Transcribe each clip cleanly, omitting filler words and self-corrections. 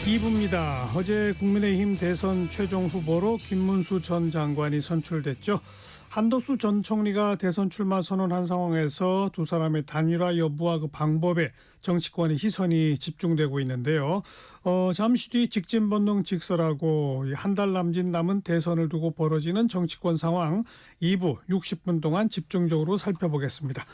2부입니다. 어제 국민의힘 대선 최종 후보로 김문수 전 장관이 선출됐죠. 한덕수 전 총리가 대선 출마 선언한 상황에서 두 사람의 단일화 여부와 그 방법에 정치권의 시선이 집중되고 있는데요. 잠시 뒤 직진 본능 직설하고 한 달 남은 대선을 두고 벌어지는 정치권 상황 2부 60분 동안 집중적으로 살펴보겠습니다.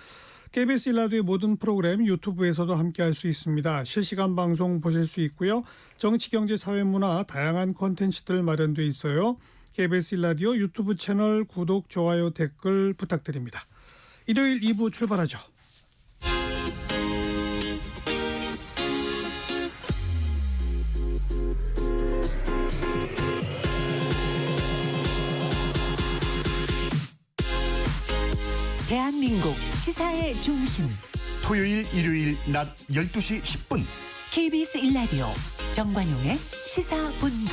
KBS 1라디오의 모든 프로그램 유튜브에서도 함께할 수 있습니다. 실시간 방송 보실 수 있고요. 정치, 경제, 사회, 문화 다양한 콘텐츠들 마련돼 있어요. KBS 1라디오 유튜브 채널 구독, 좋아요, 댓글 부탁드립니다. 일요일 2부 출발하죠. 대한민국 시사의 중심 토요일 일요일 낮 12시 10분 KBS 1라디오 정관용의 시사본부.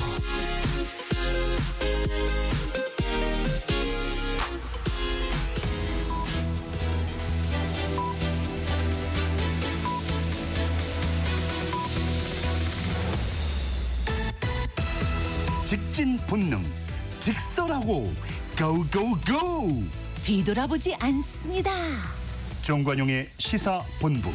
직진 본능 직설하고 고고고 뒤돌아보지 않습니다. 정관용의 시사본부.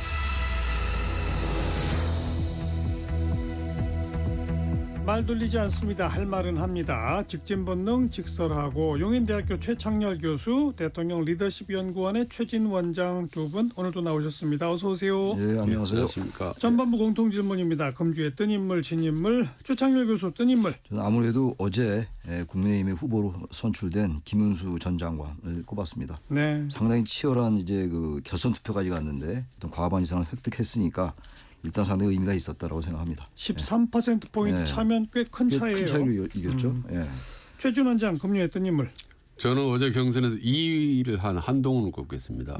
말 돌리지 않습니다. 할 말은 합니다. 직진 본능 직설하고 용인대학교 최창렬 교수, 대통령 리더십 연구원의 최진 원장 두 분 오늘도 나오셨습니다. 어서 오세요. 네, 안녕하세요. 안녕하십니까. 전반부 공통 질문입니다. 금주의 뜬 인물, 진 인물. 최창렬 교수 뜬 인물. 저는 아무래도 어제 국민의힘의 후보로 선출된 김문수 전 장관을 꼽았습니다. 네. 상당히 치열한 이제 그 결선 투표까지 갔는데 어떤 과반 이상을 획득했으니까 일단 상당히 의미가 있었다라고 생각합니다. 13%포인트 네. 차면 꽤 큰 차이예요. 큰 차이로 이겼죠. 예. 최준 원장 금요일 뜬 인물. 저는 어제 경선에서 2위를 한 한동훈을 꼽겠습니다.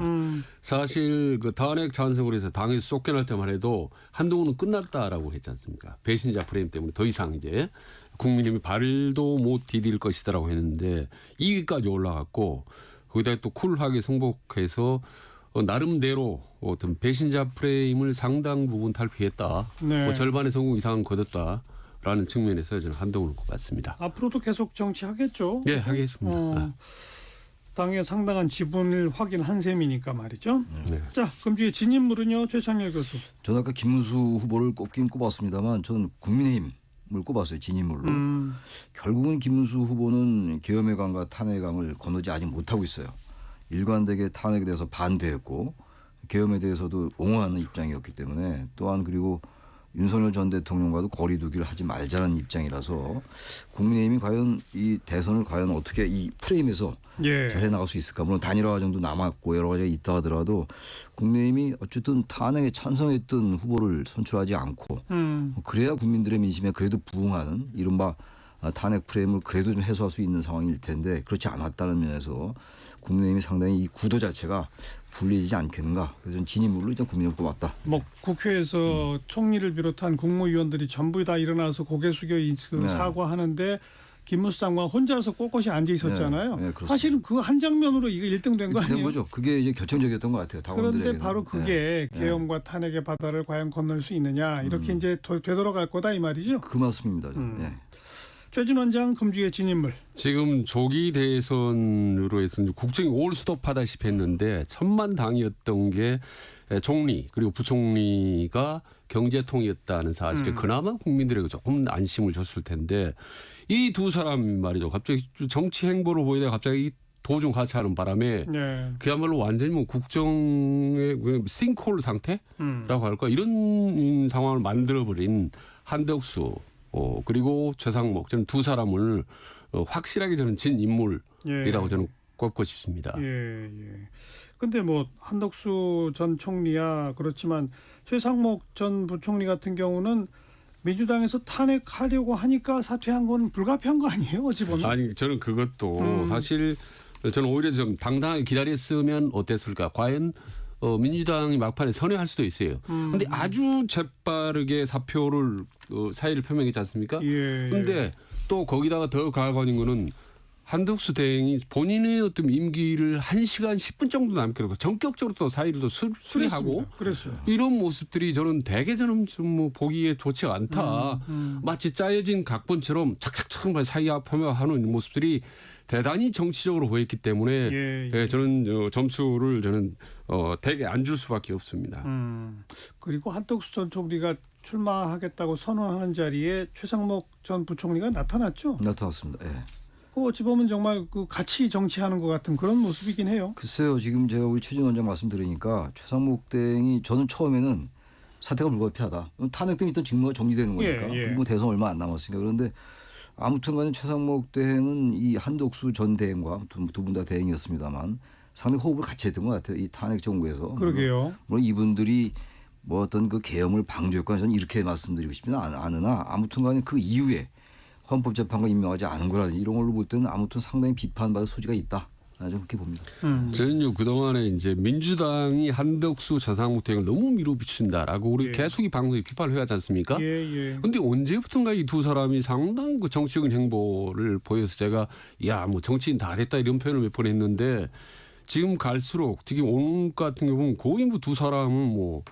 사실 그 탄핵 찬성으로 해서 당에서 쫓겨날 때만 해도 한동훈은 끝났다라고 했지 않습니까? 배신자 프레임 때문에 더 이상 이제 국민의힘이 발도 못 디딜 것이다라고 했는데 2위까지 올라갔고 거기다가 또 쿨하게 승복해서 나름대로 어떤 배신자 프레임을 상당 부분 탈피했다. 네. 뭐 절반의 성공 이상은 거뒀다라는 측면에서 저는 한동훈을 꼽았습니다. 앞으로도 계속 정치하겠죠. 네, 하겠습니다. 당의 상당한 지분을 확인한 셈이니까 말이죠. 네. 자, 금주의 진인물은요. 최창렬 교수. 저는 아까 김문수 후보를 꼽긴 꼽았습니다만 저는 국민의힘을 꼽았어요. 진인물로. 결국은 김문수 후보는 계엄의 강과 탄핵의 강을 건너지 아직 못하고 있어요. 일관되게 탄핵에 대해서 반대했고 계엄에 대해서도 옹호하는 입장이었기 때문에 또한 그리고 윤석열 전 대통령과도 거리 두기를 하지 말자는 입장이라서 국민의힘이 과연 이 대선을 과연 어떻게 이 프레임에서 예. 잘해 나갈 수 있을까. 물론 단일화 과정도 남았고 여러 가지가 있다 하더라도 국민의힘이 어쨌든 탄핵에 찬성했던 후보를 선출하지 않고 그래야 국민들의 민심에 그래도 부응하는 이른바 탄핵 프레임을 그래도 좀 해소할 수 있는 상황일 텐데 그렇지 않았다는 면에서 국민의힘이 상당히 이 구도 자체가 불리지 않겠는가. 그래서 저는 진인물로 일단 국민의힘을 뽑았다. 뭐 국회에서 총리를 비롯한 국무위원들이 전부 다 일어나서 고개 숙여 네. 사과하는데 김문수 장관 혼자서 꼿꼿이 앉아 있었잖아요. 네, 그렇습니다. 사실은 그 한 장면으로 이거 1등 된 거 된 아니에요? 거죠. 그게 이제 결정적이었던 것 같아요. 당원들에게는. 그런데 바로 그게 계엄과 탄핵의 바다를 과연 건널 수 있느냐 이렇게 이제 되돌아갈 거다 이 말이죠. 그 말씀입니다. 예. 최진 원장 금주의 진인물. 지금 조기 대선으로 해서 이제 국정이 올스톱하다시피 했는데 천만 당이었던 게 총리 그리고 부총리가 경제통이었다는 사실에 그나마 국민들에게 조금 안심을 줬을 텐데 이 두 사람 말이죠. 갑자기 정치 행보를 보이다가 갑자기 도중 하차하는 바람에 네. 그야말로 완전히 뭐 국정의 싱크홀 상태라고 할까 이런 상황을 만들어버린 한덕수 그리고 최상목 저는 두 사람을 확실하게 저는 진 인물이라고 저는 꼽고 싶습니다. 예, 예. 근데 뭐 한덕수 전 총리야 그렇지만 최상목 전 부총리 같은 경우는 민주당에서 탄핵하려고 하니까 사퇴한 건 불가피한 거 아니에요? 어찌 보면. 아니 저는 그것도 사실 저는 오히려 좀 당당하게 기다렸으면 어땠을까. 과연 민주당이 막판에 선회할 수도 있어요. 그런데 아주 재빠르게 사표를 사의를 표명했지 않습니까? 예. 그런데 또 거기다가 더 가관인 거는 한덕수 대행이 본인의 어떤 임기를 1시간 10분 정도 남겨놓고 전격적으로 또 사의를 또 수리하고 그랬어요. 이런 모습들이 저는 되게 저는 좀 뭐 보기에 좋지가 않다. 마치 짜여진 각본처럼 착착착 사의하며 하는 모습들이 대단히 정치적으로 보였기 때문에 예. 저는 점수를 저는 되게 안 줄 수밖에 없습니다. 그리고 한덕수 전 총리가 출마하겠다고 선언하는 자리에 최상목 전 부총리가 나타났죠. 나타났습니다. 예. 그 어찌 보면 정말 그 같이 정치하는 것 같은 그런 모습이긴 해요. 글쎄요. 지금 제가 우리 최진 원장 말씀 들으니까 최상목 대행이 저는 처음에는 사퇴가 불가피하다. 탄핵 때문에 있던 직무가 정리되는 거니까. 예. 그리고 대선 얼마 안 남았으니까. 그런데 아무튼 간에 최상목 대행은 이 한덕수 전 대행과 두 분 다 대행이었습니다만 상당히 호흡을 같이 했던 것 같아요. 이 탄핵 정부에서. 그러게요. 물론 이분들이 뭐 어떤 그 계엄을 방조했거나 저는 이렇게 말씀드리고 싶지는 않으나 아무튼 간에 그 이후에 헌법재판관 임명하지 않은 거라든지 이런 걸로 볼 때는 아무튼 상당히 비판받을 소지가 있다. 저는 그렇게 봅니다. 저는요 그동안에 이제 민주당이 한덕수 전상목 대행을 너무 밀어붙인다라고 우리 예. 계속 이 방송에 비판을 해왔지 않습니까? 예. 근데 언제부턴가 이 두 사람이 상당히 그 정치적인 행보를 보여서 제가 야 뭐 정치인 다 됐다 이런 표현을 몇 번 했는데 지금 갈수록 특히 오늘 같은 경우는 거의 뭐 두 사람은 뭐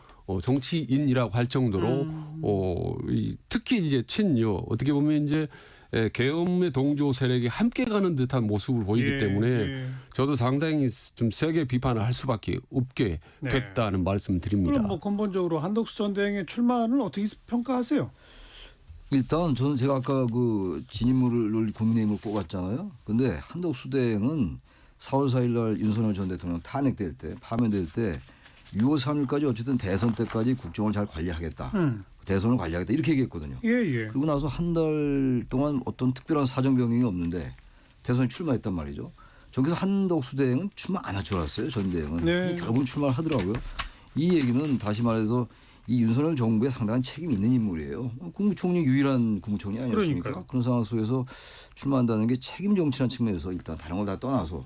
정치인이라고 할 정도로 특히 이제 친여 어떻게 보면 이제 계엄의 동조 세력이 함께 가는 듯한 모습을 보이기 예, 때문에 예. 저도 상당히 좀 세게 비판을 할 수밖에 없게 네. 됐다는 말씀을 드립니다. 그럼 뭐 근본적으로 한덕수 전 대행의 출마는 어떻게 평가하세요? 일단 저는 제가 아까 그 진인물을 국민의힘을 뽑았잖아요. 근데 한덕수 대행은 4월 4일 날 윤석열 전 대통령 탄핵될 때 파면될 때 6월 3일까지 어쨌든 대선 때까지 국정을 잘 관리하겠다. 대선을 관리하겠다. 이렇게 얘기했거든요. 예. 그리고 나서 한 달 동안 어떤 특별한 사정 변경이 없는데 대선에 출마했단 말이죠. 저기서 한덕수 대행은 출마 안 할 줄 알았어요. 전 대행은. 네. 근데 결국은 출마를 하더라고요. 이 얘기는 다시 말해서 이 윤석열 정부에 상당한 책임이 있는 인물이에요. 국무총리 유일한 국무총리 아니었습니까? 그러니까요. 그런 상황 속에서 출마한다는 게 책임 정치라는 측면에서 일단 다른 걸 다 떠나서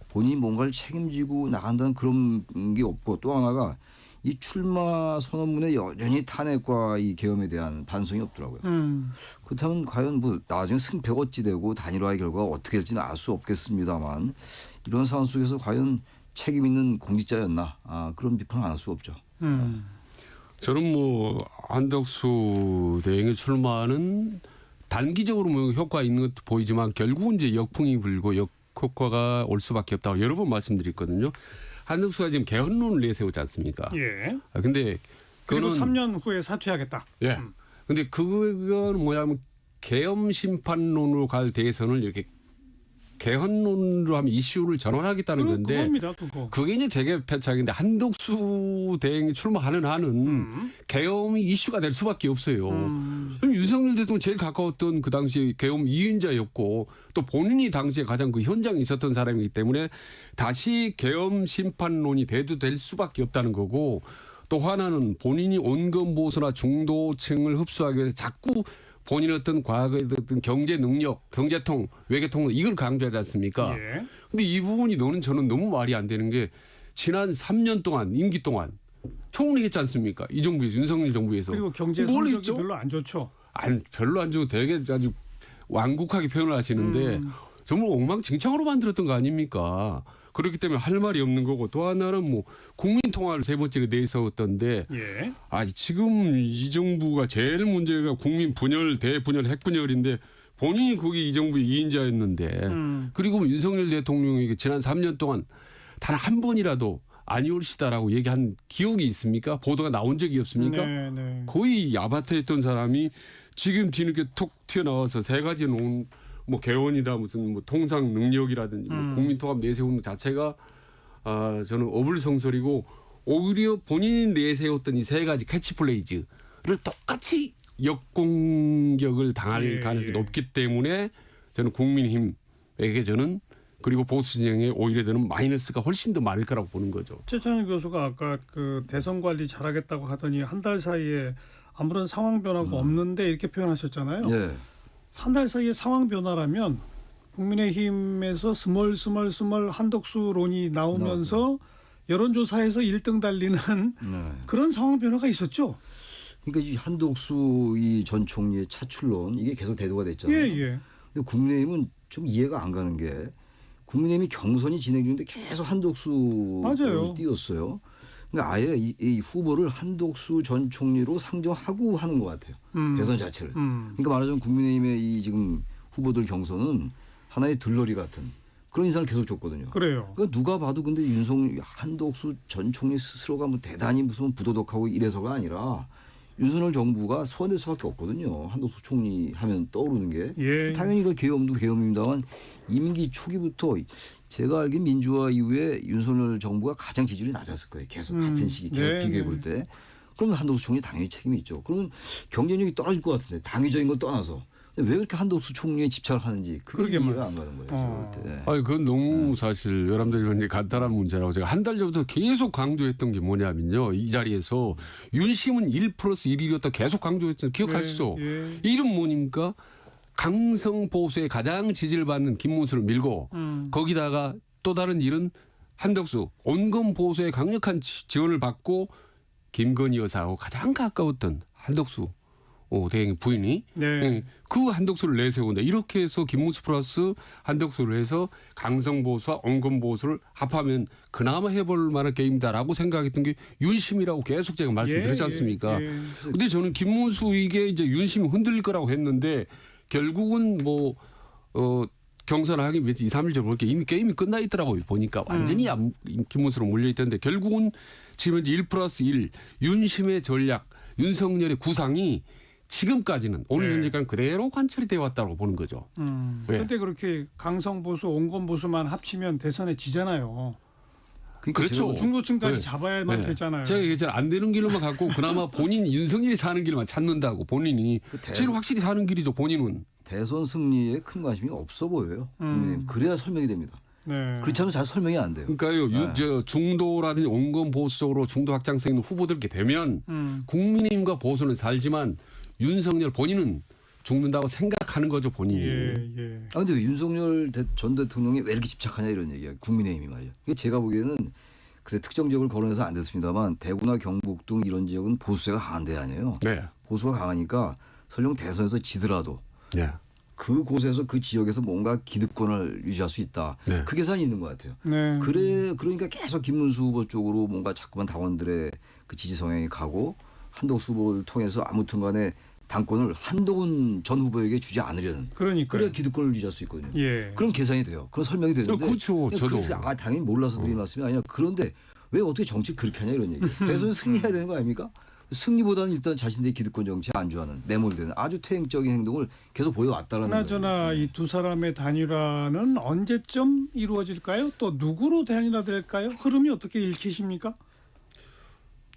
본인이 뭔가를 책임지고 나간다는 그런 게 없고 또 하나가 이 출마 선언문에 여전히 탄핵과 이 계엄에 대한 반성이 없더라고요. 그렇다면 과연 뭐 나중에 승패가 어찌 되고 단일화의 결과가 어떻게 될지는 알 수 없겠습니다만 이런 상황 속에서 과연 책임 있는 공직자였나 그런 비판을 안 할 수 없죠. 저는 뭐 한덕수 대행의 출마는 단기적으로 뭐 효과 있는 것도 보이지만 결국은 이제 역풍이 불고 역효과가 올 수밖에 없다고 여러 번 말씀드렸거든요. 한덕수가 지금 개헌론을 내세우지 않습니까? 예. 근데 그리고 그거는 3년 후에 사퇴하겠다. 예. 근데 그건 뭐냐면 계엄 심판론으로 갈 대선을 이렇게 개헌론으로 하면 이슈를 전환하겠다는 건데 그겁니다. 그거. 그게 이제 되게 패착인데 한덕수 대행이 출마하는 한은 계엄이 이슈가 될 수밖에 없어요. 그럼 윤석열 대통령 제일 가까웠던 그 당시 계엄 이인자였고 또 본인이 당시에 가장 그 현장에 있었던 사람이기 때문에 다시 계엄 심판론이 대두될 수밖에 없다는 거고 또 하나는 본인이 온건보수나 중도층을 흡수하기 위해서 자꾸 본인의 어떤 과거의 어떤 경제 능력, 경제통, 외교통 이걸 강조하지 않습니까? 예. 근데 이 부분이 저는 너무 말이 안 되는 게 지난 3년 동안 임기 동안 총리 했지 않습니까? 이 정부에서 윤석열 정부에서 그리고 경제 뭘 성적이 했죠? 별로 안 좋죠. 아니 별로 안 좋고 되게 아주 완곡하게 표현을 하시는데 정말 엉망진창으로 만들었던 거 아닙니까? 그렇기 때문에 할 말이 없는 거고 또 하나는 뭐 국민 통화를 세 번째로 내세웠던데 예. 지금 이 정부가 제일 문제가 국민 분열, 대분열, 핵분열인데 본인이 거기 이 정부의 2인자였는데 그리고 윤석열 대통령에게 지난 3년 동안 단 한 번이라도 아니올시다라고 얘기한 기억이 있습니까? 보도가 나온 적이 없습니까? 네. 거의 야바타에 있던 사람이 지금 뒤늦게 톡 튀어나와서 세 가지 놓은 뭐 개헌이다 무슨 뭐 통상 능력이라든지 뭐 국민 통합 내세우는 자체가 저는 어불성설이고 오히려 본인이 내세웠던 이 세 가지 캐치플레이즈를 똑같이 역공격을 당할 가능성이 높기 때문에 저는 국민의힘에게 저는 그리고 보수 진영에 오히려 저는 마이너스가 훨씬 더 많을 거라고 보는 거죠. 최찬일 교수가 아까 그 대선 관리 잘하겠다고 하더니 한 달 사이에 아무런 상황 변화가 없는데 이렇게 표현하셨잖아요. 예. 한 달 사이에 상황 변화라면 국민의힘에서 스멀 한덕수론이 나오면서 여론조사에서 1등 달리는 네. 그런 상황 변화가 있었죠. 그러니까 이 한덕수 이 전 총리의 차출론 이게 계속 대두가 됐잖아요. 예. 근데 국민의힘은 좀 이해가 안 가는 게 국민의힘이 경선이 진행 중인데 계속 한덕수 맞아요. 띄웠어요. 그러니까 아예 이 후보를 한덕수 전 총리로 상정하고 하는 것 같아요. 대선 자체를. 그러니까 말하자면 국민의힘의 이 지금 후보들 경선은 하나의 들러리 같은 그런 인상을 계속 줬거든요. 그래요. 그러니까 누가 봐도 근데 한덕수 전 총리 스스로가 뭐 대단히 무슨 부도덕하고 이래서가 아니라 윤석열 정부가 소환될 수밖에 없거든요. 한덕수 총리 하면 떠오르는 게 예. 당연히 그 계엄도 계엄입니다만 임기 초기부터 제가 알긴 민주화 이후에 윤석열 정부가 가장 지지율이 낮았을 거예요. 계속 같은 시기 계속 네, 비교해 네. 볼 때. 그러면 한덕수 총리 당연히 책임이 있죠. 그러면 경쟁력이 떨어질 것 같은데 당위적인 걸 떠나서 근데 왜 그렇게 한덕수 총리에 집착을 하는지 그게 그러게 이해가 안 가는 거예요. 제가 볼 때. 아니 그건 너무 사실 여러분들이 이제 간단한 문제라고 제가 한 달 전부터 계속 강조했던 게 뭐냐면요. 이 자리에서 윤심은 1+1이었다 계속 강조했던 기억하시죠? 예. 이름 뭐입니까? 강성 보수의 가장 지지를 받는 김문수를 밀고 거기다가 또 다른 일은 한덕수 온건 보수의 강력한 지원을 받고 김건희 여사하고 가장 가까웠던 한덕수 대행 부인이 네. 그 한덕수를 내세운다. 이렇게 해서 김문수 플러스 한덕수를 해서 강성 보수와 온건 보수를 합하면 그나마 해볼 만한 게임이다라고 생각했던 게 윤심이라고 계속 제가 말씀드렸지 않습니까? 근데 저는 김문수 이게 이제 윤심이 흔들릴 거라고 했는데 결국은 경선을 하기 위해서 2, 3일 전에 이미 게임이 끝나 있더라고요. 보니까 완전히 김문수로 몰려 있던데 결국은 지금 이제 1+1 윤심의 전략, 윤석열의 구상이 지금까지는 오늘 현재까지 그대로 관철이 되어 왔다고 보는 거죠. 왜? 그런데 그렇게 강성 보수, 온건 보수만 합치면 대선에 지잖아요. 그러니까 그렇죠. 중도층까지 네. 잡아야만 되잖아요. 제가 얘기했잖아요. 안 되는 길로만 갖고 그나마 본인 윤석열이 사는 길만 찾는다고 본인이 제일 확실히 사는 길이죠. 본인은. 대선 승리에 큰 관심이 없어 보여요. 국민의힘. 그래야 설명이 됩니다. 네. 그렇지 않으면 잘 설명이 안 돼요. 그러니까요. 저 중도라든지 온건 보수적으로 중도 확장성 있는 후보들께 되면 국민의힘과 보수는 살지만 윤석열 본인은 죽는다고 생각하는 거죠. 본인이. 예. 아 근데 왜 윤석열 전 대통령이 왜 이렇게 집착하냐 이런 얘기야. 국민의힘이 말이야. 이게 제가 보기에는 글쎄 특정 지역을 거론해서 안 됐습니다만 대구나 경북 등 이런 지역은 보수세가 강한 데 아니에요. 네. 보수가 강하니까 설령 대선에서 지더라도 네. 그 곳에서 그 지역에서 뭔가 기득권을 유지할 수 있다. 네. 그 계산이 있는 것 같아요. 네. 그러니까 계속 김문수 후보 쪽으로 뭔가 자꾸만 당원들의 그 지지 성향이 가고 한덕수 후보를 통해서 아무튼 간에 당권을 한동훈 전 후보에게 주지 않으려는. 그러니까. 그래야 기득권을 유지할 수 있거든요. 예. 그럼 계산이 돼요. 그럼 설명이 되는데. 그렇죠. 저도. 당연히 몰라서 드린 말씀이 아니라 그런데 왜 어떻게 정치 그렇게 하냐 이런 얘기예요. 대선 승리해야 되는 거 아닙니까? 승리보다는 일단 자신들의 기득권 정치에 안주하는 매몰되는 아주 퇴행적인 행동을 계속 보여왔다는 거예요. 그나저나 이 두 사람의 단일화는 언제쯤 이루어질까요? 또 누구로 단일화될까요? 흐름이 어떻게 읽히십니까?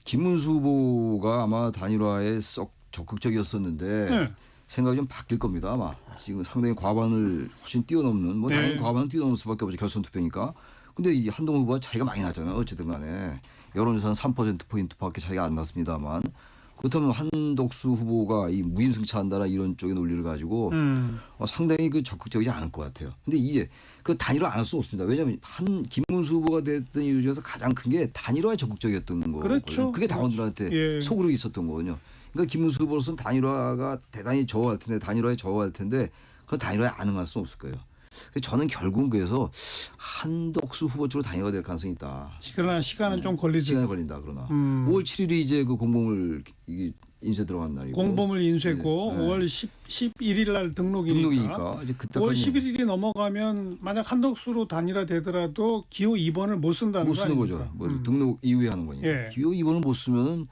김문수 후보가 아마 단일화에 썩 적극적이었었는데 네. 생각이 좀 바뀔 겁니다. 아마 지금 상당히 과반을 훨씬 뛰어넘는 뭐 당연히 네. 과반을 뛰어넘을 수밖에 없죠. 결선 투표니까. 근데 이 한동훈 후보가 차이가 많이 나잖아요. 어쨌든 간에 여론조사는 3%포인트밖에 차이가 안 났습니다만 그렇다면 한덕수 후보가 이 무임승차한다나 이런 쪽의 논리를 가지고 상당히 그 적극적이지 않을 것 같아요. 근데 이게 그 단일화 안 할 수 없습니다. 왜냐하면 김문수 후보가 됐던 이유 중에서 가장 큰 게 단일화에 적극적이었던 거거든요. 그렇죠. 그게 당원들한테 예. 속으로 있었던 거거든요. 그러니까 김문수 후보로서는 단일화가 대단히 저하할 텐데 단일화에 저하할 텐데 그 단일화에 안 응할 수는 없을 거예요. 저는 결국은 그래서 한덕수 후보 쪽으로 단일화가 될 가능성이 있다. 그러나 시간은 좀 걸리지. 시간이 걸린다 그러나 5월 7일이 이제 그 공보물 이게 인쇄 들어간 날이고 공범을 인쇄고 네. 5월 11일 날 등록이니까 이제 5월 11일이 넘어가면 만약 한덕수로 단일화되더라도 기호 2번을 못 쓴다는 못 거 쓰는 아닙니까? 거죠. 뭐 등록 이후에 하는 거니까. 예. 기호 2번을 못 쓰면은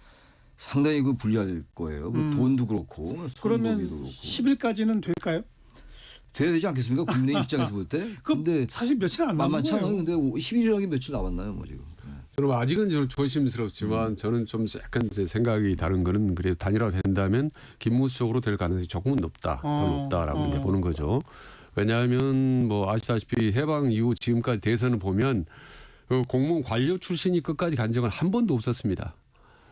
상당히 그 불리할 거예요. 그 돈도 그렇고 선거비도 그러면 그렇고. 10일까지는 될까요? 돼야 되지 않겠습니까? 국민의 입장에서 볼 때. 근데 사실 며칠 안 남은 만만치 않아요. 거예요. 근데 11일하기 며칠 남았나요, 뭐 지금. 저는 아직은 좀 조심스럽지만 저는 좀 약간 제 생각이 다른 거는 그래도 단일화 된다면 김문수 쪽으로 될 가능성이 조금은 높다. 더 높다라고 이제 보는 거죠. 왜냐하면 뭐 아시다시피 해방 이후 지금까지 대선을 보면 그 공무원 관료 출신이 끝까지 간 적은 한 번도 없었습니다.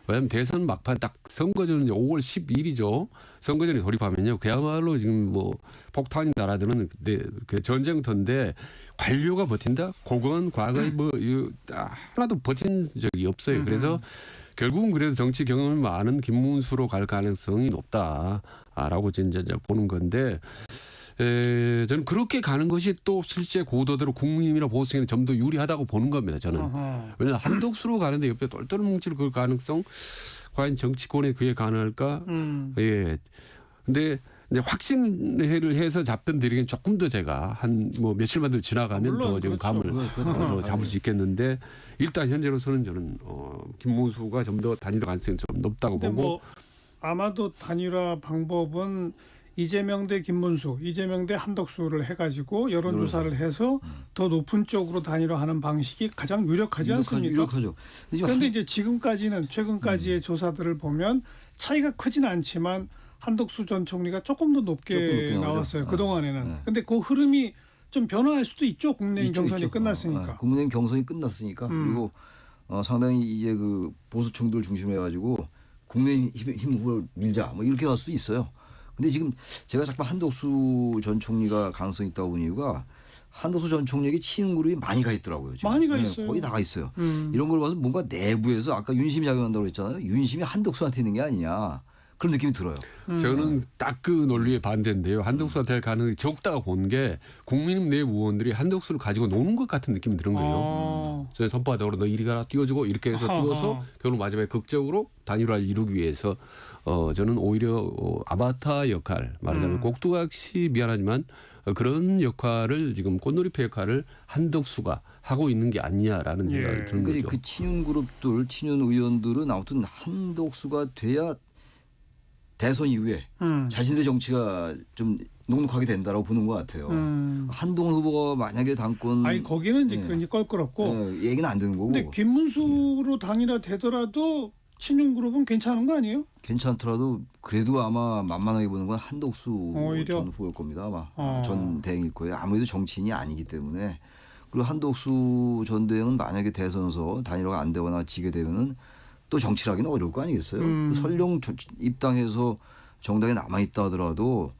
왜냐하면 대선 막판 딱 선거전은 이제 5월 12일이죠. 선거전에 돌입하면요. 그야말로 지금 뭐 폭탄이 날아드는 그 전쟁터인데 관료가 버틴다? 그건 과거에 뭐 하나도 버틴 적이 없어요. 그래서 결국은 그래도 정치 경험이 많은 김문수로 갈 가능성이 높다라고 이제 보는 건데 저는 그렇게 가는 것이 또 실제 고도대로 국민의힘이나 보수에는 좀 더 유리하다고 보는 겁니다. 저는. 왜냐하면 한덕수로 가는데 옆에 똘똘 뭉칠 그 가능성 과연 정치권에 그게 가능할까? 예. 근데 이제 확신을 해서 잡던 대리는 조금 더 제가 한 뭐 며칠만 더 지나가면 물론 더 지금 그렇죠. 감을 더 잡을 수 있겠는데 일단 현재로서는 저는 김문수가 좀 더 단일화 가능성이 좀 높다고 근데 보고. 뭐 아마도 단일화 방법은 이재명 대 김문수, 이재명 대 한덕수를 해가지고 여론조사를 해서 더 높은 쪽으로 단일화하는 방식이 가장 유력하지 않습니까? 유력하죠. 근데 지금 그런데 이제 지금까지는 최근까지의 조사들을 보면 차이가 크진 않지만 한덕수 전 총리가 조금 더 높게 조금 높게 나오죠. 나왔어요. 그 동안에는. 네. 근데 그 흐름이 좀 변화할 수도 있죠. 국내의힘 있죠, 경선이 있죠. 끝났으니까. 국민의힘 경선이 끝났으니까 그리고 상당히 이제 그 보수층들 중심으로 해가지고 국민의힘 후보를 밀자 뭐 이렇게 갈 수도 있어요. 근데 지금 제가 자꾸 한덕수 전 총리가 가능성이 있다고 본 이유가 한덕수 전 총리에게 친윤 그룹이 많이 가 있더라고요. 지금. 많이 가 있어요. 거의 다 가 있어요. 이런 걸 봐서 뭔가 내부에서 아까 윤심이 작용한다고 했잖아요. 윤심이 한덕수한테 있는 게 아니냐 그런 느낌이 들어요. 저는 딱 그 논리에 반대인데요. 한덕수한테 할 가능성이 적다고 본 게 국민의힘 내 의원들이 한덕수를 가지고 노는 것 같은 느낌이 드는 거예요. 저는 선바닥으로 너 이리 가라 띄워주고 이렇게 해서 띄워서 결국 마지막에 극적으로 단일화를 이루기 위해서 저는 오히려 아바타 역할 말하자면 꼭두각시 미안하지만 그런 역할을 지금 꽃놀이패 역할을 한덕수가 하고 있는 게 아니냐라는 생각이 드는 그러니까 거죠. 그 친윤 그룹들, 친윤 의원들은 아무튼 한덕수가 돼야 대선 이후에 자신들의 정치가 좀 녹록하게 된다라고 보는 것 같아요. 한동훈 후보가 만약에 당권 아니 거기는 이제 굉장히 껄끄럽고. 얘기는 안 되는 거고 근데 김문수로 단일화 되더라도 친윤 그룹은 괜찮은 거 아니에요? 괜찮더라도 그래도 아마 만만하게 보는 건 한덕수 오히려? 전 후보일 겁니다. 아마 전 대행일 거예요. 아무래도 정치인이 아니기 때문에. 그리고 한덕수 전 대행은 만약에 대선에서 단일화가 안 되거나 지게 되면은 또 정치를 하기는 어려울 거 아니겠어요. 설령 입당해서 정당에 남아있다 하더라도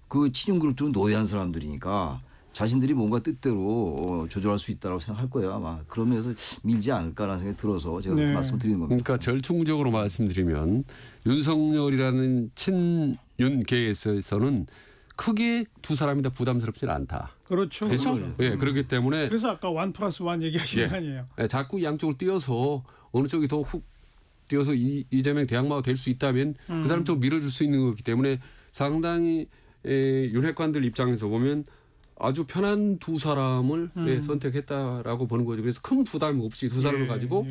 그 친윤 그룹들은 노예한 사람들이니까 자신들이 뭔가 뜻대로 조절할 수 있다고 생각할 거예요 아마. 그러면서 밀지 않을까라는 생각이 들어서 제가 네. 말씀드리는 겁니다. 그러니까 절충적으로 말씀드리면 윤석열이라는 친윤계에서는 크게 두 사람이 다 부담스럽지는 않다. 그렇죠. 그렇죠? 그렇죠. 예, 그렇기 때문에 그래서 아까 1+1 얘기하신 거 아니에요? 예, 자꾸 양쪽으로 뛰어서 어느 쪽이 더 훅 뛰어서 이재명 대항마가 될 수 있다면 그 사람 쪽 밀어줄 수 있는 거기 때문에 상당히 윤핵관들 입장에서 보면 아주 편한 두 사람을 선택했다라고 보는 거죠. 그래서 큰 부담 없이 두 사람을 가지고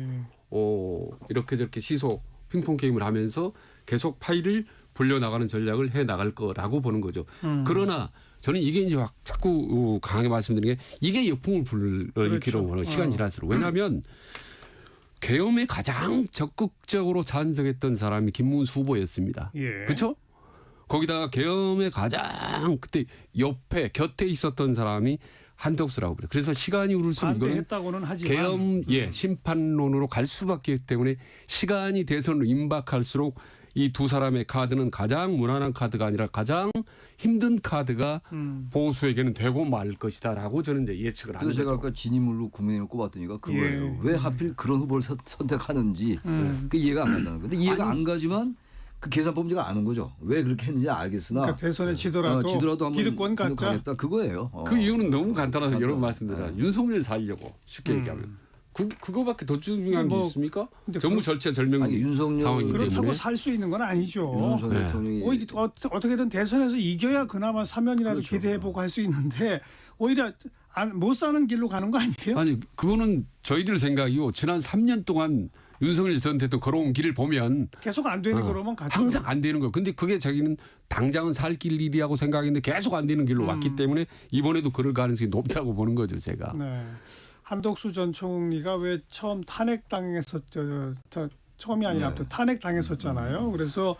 이렇게 저렇게 시소 핑퐁 게임을 하면서 계속 파일을 불려나가는 전략을 해 나갈 거라고 보는 거죠. 그러나 저는 이게 이제 자꾸 강하게 말씀드리는 게 이게 역풍을 불러일으키는 거예요. 시간이 지날수록. 왜냐하면 계엄에 가장 적극적으로 찬성했던 사람이 김문수 후보였습니다. 예. 그렇죠? 거기다가 계엄에 가장 그때 옆에 곁에 있었던 사람이 한덕수라고 그래요. 그래서 시간이 흐를수록 이거는 반대했다고는 하지만 계엄 심판론으로 갈 수밖에 없기 때문에 시간이 대선으로 임박할수록 이 두 사람의 카드는 가장 무난한 카드가 아니라 가장 힘든 카드가 보수에게는 되고 말 것이다라고 저는 이제 예측을 하는 그래서 제가 거죠. 아까 진인물로 국민의힘을 꼽았던 이유가 그거예요. 예. 왜 하필 그런 후보를 선택하는지 그 이해가 안 간다는 거예요. 근데 이해가 안 가지만 그 계산법 제가 아는 거죠. 왜 그렇게 했는지 알겠으나 그러니까 대선에 지더라도 지더라도 한번 기득권 갖자. 가겠다 그거예요. 그 이유는 너무 간단해서 여러 번 간단하다. 말씀드렸잖아요. 윤석열 살려고 쉽게 얘기하면. 그거밖에 더 중요한 게 뭐, 있습니까? 근데 정부 절체절명 아니, 윤석열 상황이기 그렇다고 때문에. 살 수 있는 건 아니죠. 윤석열 네. 대통령이 오히려 어떻게든 대선에서 이겨야 그나마 사면이라도 그렇죠. 기대해보고 할 수 있는데 오히려 못 사는 길로 가는 거 아니에요? 아니 그거는 저희들 생각이요. 지난 3년 동안 윤석열 전 대통령 걸어온 길을 보면 계속 안 되는 그러면 가죠. 항상 안 되는 거예요. 근데 그게 자기는 당장은 살 길이라고 생각했는데 계속 안 되는 길로 왔기 때문에 이번에도 그럴 가능성이 높다고 보는 거죠, 제가. 네. 한덕수 전 총리가 왜 처음 탄핵당했었죠? 처음이 아니라 아무튼 탄핵당했었잖아요. 그래서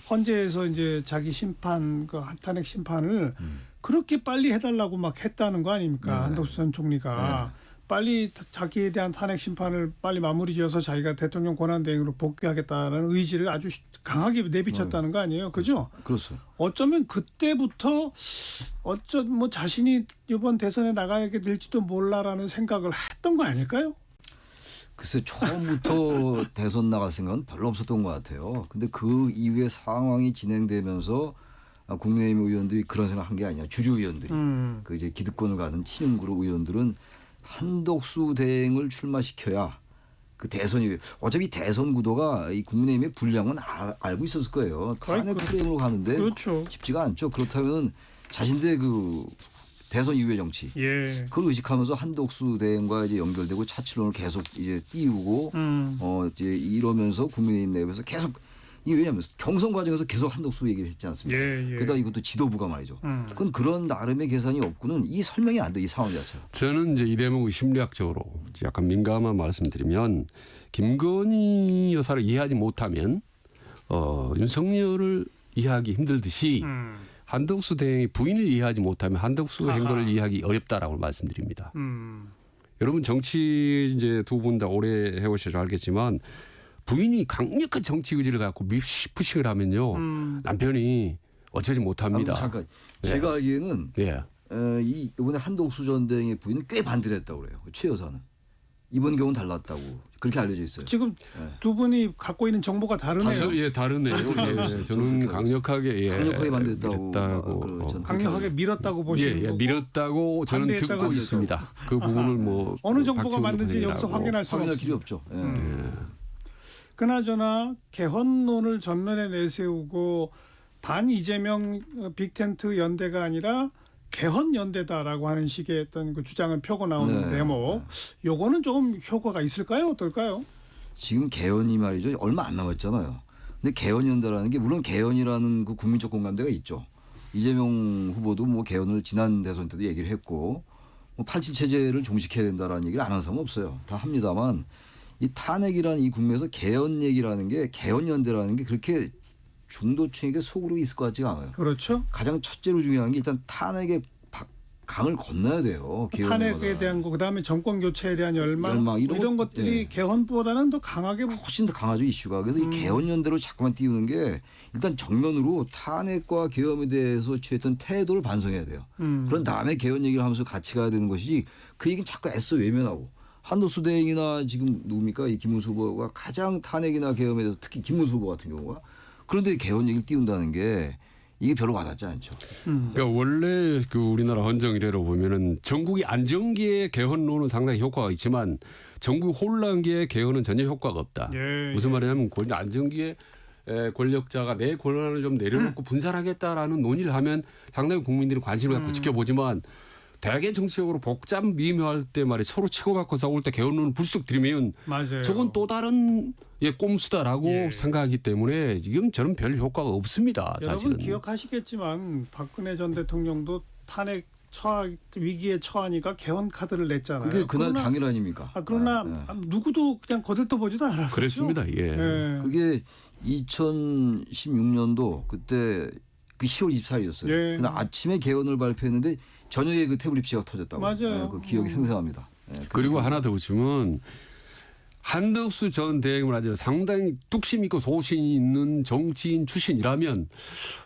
헌재에서 이제 자기 심판 그 탄핵 심판을 그렇게 빨리 해달라고 막 했다는 거 아닙니까? 한덕수 전 총리가 빨리 자기에 대한 탄핵 심판을 빨리 마무리지어서 자기가 대통령 권한대행으로 복귀하겠다는 의지를 아주 강하게 내비쳤다는 거 아니에요, 그죠? 그렇죠. 어쩌면 그때부터 뭐 자신이 이번 대선에 나가게 될지도 몰라라는 생각을 했던 거 아닐까요? 글쎄 처음부터 대선 나갈 생각은 별로 없었던 것 같아요. 근데 그 이후에 상황이 진행되면서 국민의힘 의원들이 그런 생각한 게 아니냐. 주주 의원들이 그 이제 기득권을 가는 친윤그룹 의원들은 한덕수 대행을 출마시켜야 그 대선이 어차피 대선 구도가 이 국민의힘의 불량은 알고 있었을 거예요. 탄핵 프레임으로 가는데 그렇죠. 쉽지가 않죠. 그렇다면 자신들의 그 대선 이후의 정치 예. 그걸 의식하면서 한덕수 대행과 이제 연결되고 차치론을 계속 이제 띄우고 이제 이러면서 국민의힘 내부에서 계속 이게 왜냐하면 경선 과정에서 계속 한덕수 얘기를 했지 않습니까? 예, 예. 게다가 이것도 지도부가 말이죠. 그건 그런 나름의 계산이 없고는 이 설명이 안 돼. 이 상황 자체가. 저는 이제 이 대목을 심리학적으로 약간 민감한 말씀드리면 김건희 여사를 이해하지 못하면 윤석열을 이해하기 힘들듯이 한덕수 대행의 부인을 이해하지 못하면 한덕수 행동을 이해하기 어렵다라고 말씀드립니다. 여러분 정치 이제 두 분 다 오래 해오셔서 알겠지만 부인이 강력한 정치 의지를 갖고 푸싱을 하면요 남편이 어쩌지 못합니다. 잠깐 제가 알기에는 예. 이번에 한덕수 전 대행의 부인은 꽤 반대를 했다고 그래요. 최 여사는 이번 경우는 달랐다고 그렇게 알려져 있어요. 지금 두 분이 갖고 있는 정보가 다르네요. 예, 다르네요. 예, 저는 강력하게 강력하게 반대했다고. 강력하게 밀었다고 보시는 거고. 밀었다고 저는 반대했다고 듣고 하셨죠. 있습니다. 그 부분을 뭐 어느 정보가 박지원 맞는지 대표님하고 여기서 확인할 수는 확인할 없습니다. 길이 없죠. 예. 그나저나 개헌론을 전면에 내세우고 반 이재명 빅텐트 연대가 아니라 개헌 연대다라고 하는 식의 어떤 그 주장을 펴고 나오는 네. 대목, 요거는 조금 효과가 있을까요? 어떨까요? 지금 개헌이 말이죠. 얼마 안 남았잖아요. 근데 개헌연대라는 게 물론 개헌이라는 그 국민적 공감대가 있죠. 이재명 후보도 뭐 개헌을 지난 대선 때도 얘기를 했고 뭐 87 체제를 종식해야 된다라는 얘기를 안 하는 사람은 없어요. 다 합니다만 이 탄핵이라는 이 국면에서 개헌 얘기라는 게 개헌연대라는 게 그렇게 중도층에게 속으로 있을 것 같지가 않아요. 그렇죠. 가장 첫째로 중요한 게 일단 탄핵의 강을 건너야 돼요. 탄핵에 대한 거, 그다음에 정권 교체에 대한 열망 이런 것들이 예. 개헌보다는 더 강하게 훨씬 더 강하죠 이슈가. 그래서 이 개헌연대로 자꾸만 띄우는 게 일단 정면으로 탄핵과 개헌에 대해서 취했던 태도를 반성해야 돼요. 그런 다음에 개헌 얘기를 하면서 같이 가야 되는 것이지 그 얘기는 자꾸 애써 외면하고 한덕수 대행이나 지금 누굽니까 이 김문수 후보가 가장 탄핵이나 개헌에 대해서 특히 김문수 후보 같은 경우가 그런데 개헌 얘기를 띄운다는 게 이게 별로 와닿지 않죠. 그러니까 원래 그 우리나라 헌정 이래로 보면은 전국이 안정기에 개헌론은 상당히 효과가 있지만 전국 혼란기에 개헌은 전혀 효과가 없다. 예, 무슨 말이냐면 안정기에 권력자가 내 권한을 좀 내려놓고 분산하겠다라는 논의를 하면 상당히 국민들이 관심을 갖고 지켜보지만 대개 정치적으로 복잡 미묘할 때 말이 서로 치고받고 싸울 때 개헌론을 불쑥 들이면 맞아요. 저건 또 다른 꼼수다라고 생각하기 때문에 지금 저는 별 효과가 없습니다. 여러분 사실은. 기억하시겠지만 박근혜 전 대통령도 탄핵 위기에 처하니까 개헌 카드를 냈잖아요. 그게 그날 당일 아닙니까? 그러나 누구도 그냥 거들떠보지도 않았었죠. 그랬습니다. 예. 예. 그게 2016년도 그때 그 10월 24일이었어요. 예. 그날 아침에 개헌을 발표했는데 저녁에 그 태블릿 시가 터졌다고. 맞아요. 그 기억이 생생합니다. 예. 그리고 하나 더 붙이면 한덕수 전 대행을 아주 상당히 뚝심 있고 소신 있는 정치인 출신이라면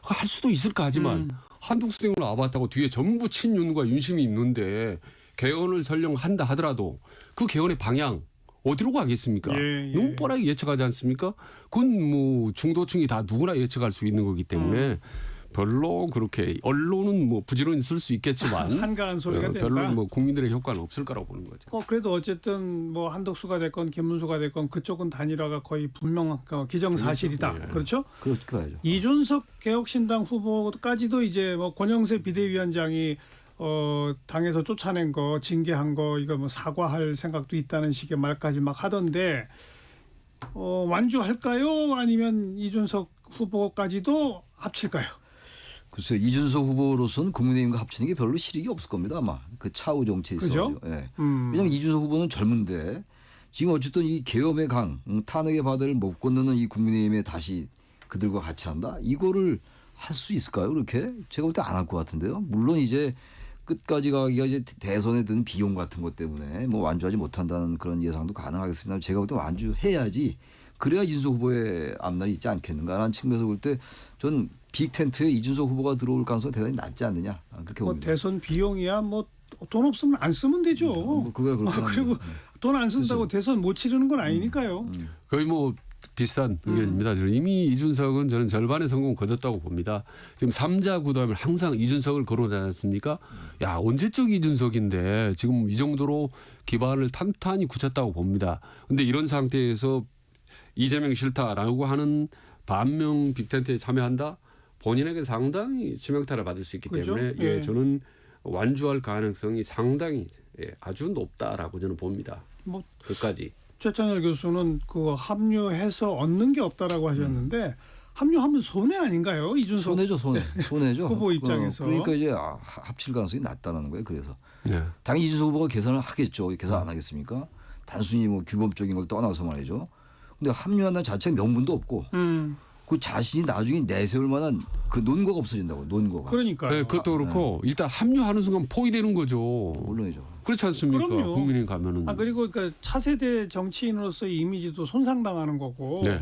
할 수도 있을까 하지만 한덕수 대행을 와봤다고 뒤에 전부 친윤과 윤심이 있는데 개헌을 설령 한다 하더라도 그 개헌의 방향 어디로 가겠습니까? 예. 너무 뻔하게 예측하지 않습니까? 그건 뭐 중도층이 다 누구나 예측할 수 있는 거기 때문에 별로 그렇게 언론은 뭐 부지런히 쓸 수 있겠지만 한가한 소리가 된다. 별로 뭐 국민들의 효과는 없을 거라고 보는 거죠. 그래도 어쨌든 뭐 한덕수가 됐건 김문수가 됐건 그쪽은 단일화가 거의 분명한 기정사실이다. 그렇죠? 그렇게 봐야죠. 이준석 개혁신당 후보까지도 이제 뭐 권영세 비대위원장이 당에서 쫓아낸 거 징계한 거 이거 뭐 사과할 생각도 있다는 식의 말까지 막 하던데 완주할까요? 아니면 이준석 후보까지도 합칠까요? 글쎄요. 이준석 후보로서는 국민의힘과 합치는 게 별로 실익이 없을 겁니다. 아마 그 차후 정치에 있어서. 그죠? 예. 왜냐하면 이준석 후보는 젊은데 지금 어쨌든 이 계엄의 강, 탄핵의 바다를 못 건너는 이 국민의힘에 다시 그들과 같이 한다? 이거를 할 수 있을까요? 그렇게? 제가 볼 때 안 할 것 같은데요. 물론 이제 끝까지 가기가 이제 대선에 드는 비용 같은 것 때문에 뭐 완주하지 못한다는 그런 예상도 가능하겠습니다. 제가 볼 때 완주해야지 그래야 이준석 후보의 앞날이 있지 않겠는가라는 측면에서 볼 때 전 빅텐트에 이준석 후보가 들어올 가능성이 대단히 낮지 않느냐 그렇게 뭐 봅니다. 대선 비용이야 뭐 돈 없으면 안 쓰면 되죠. 그거야 그렇게 그리고 돈 안 쓴다고 대선 못 치르는 건 아니니까요. 거의 뭐 비슷한 의견입니다. 저는 이미 이준석은 저는 절반의 성공 거뒀다고 봅니다. 지금 3자 구도하면 항상 이준석을 거론하지 않습니까? 야, 언제적 이준석인데 지금 이 정도로 기반을 탄탄히 굳혔다고 봅니다. 그런데 이런 상태에서 이재명 싫다라고 하는 반명 빅텐트에 참여한다? 본인에게 상당히 치명타를 받을 수 있기 그죠? 때문에 예. 저는 완주할 가능성이 상당히 아주 높다라고 저는 봅니다. 뭐 끝까지. 최창열 교수는 그 합류해서 얻는 게 없다라고 하셨는데 합류하면 손해 아닌가요? 이준석 손해죠, 손해. 손해죠. 후보 입장에서. 그러니까 이제 합칠 가능성이 낮다는 거예요. 그래서 네. 당연히 이준석 후보가 계산을 하겠죠. 계산 안 하겠습니까? 단순히 뭐 규범적인 걸 떠나서 말이죠. 근데 합류한다는 자체가 명분도 없고 그 자신이 나중에 내세울 만한 그 논거가 없어진다고. 논거가. 그러니까요. 네, 그것도 그렇고 일단 합류하는 순간 포위되는 거죠. 물론이죠. 그렇지 않습니까? 그럼요. 국민의힘 가면은. 그리고 그 차세대 정치인으로서의 이미지도 손상당하는 거고. 네.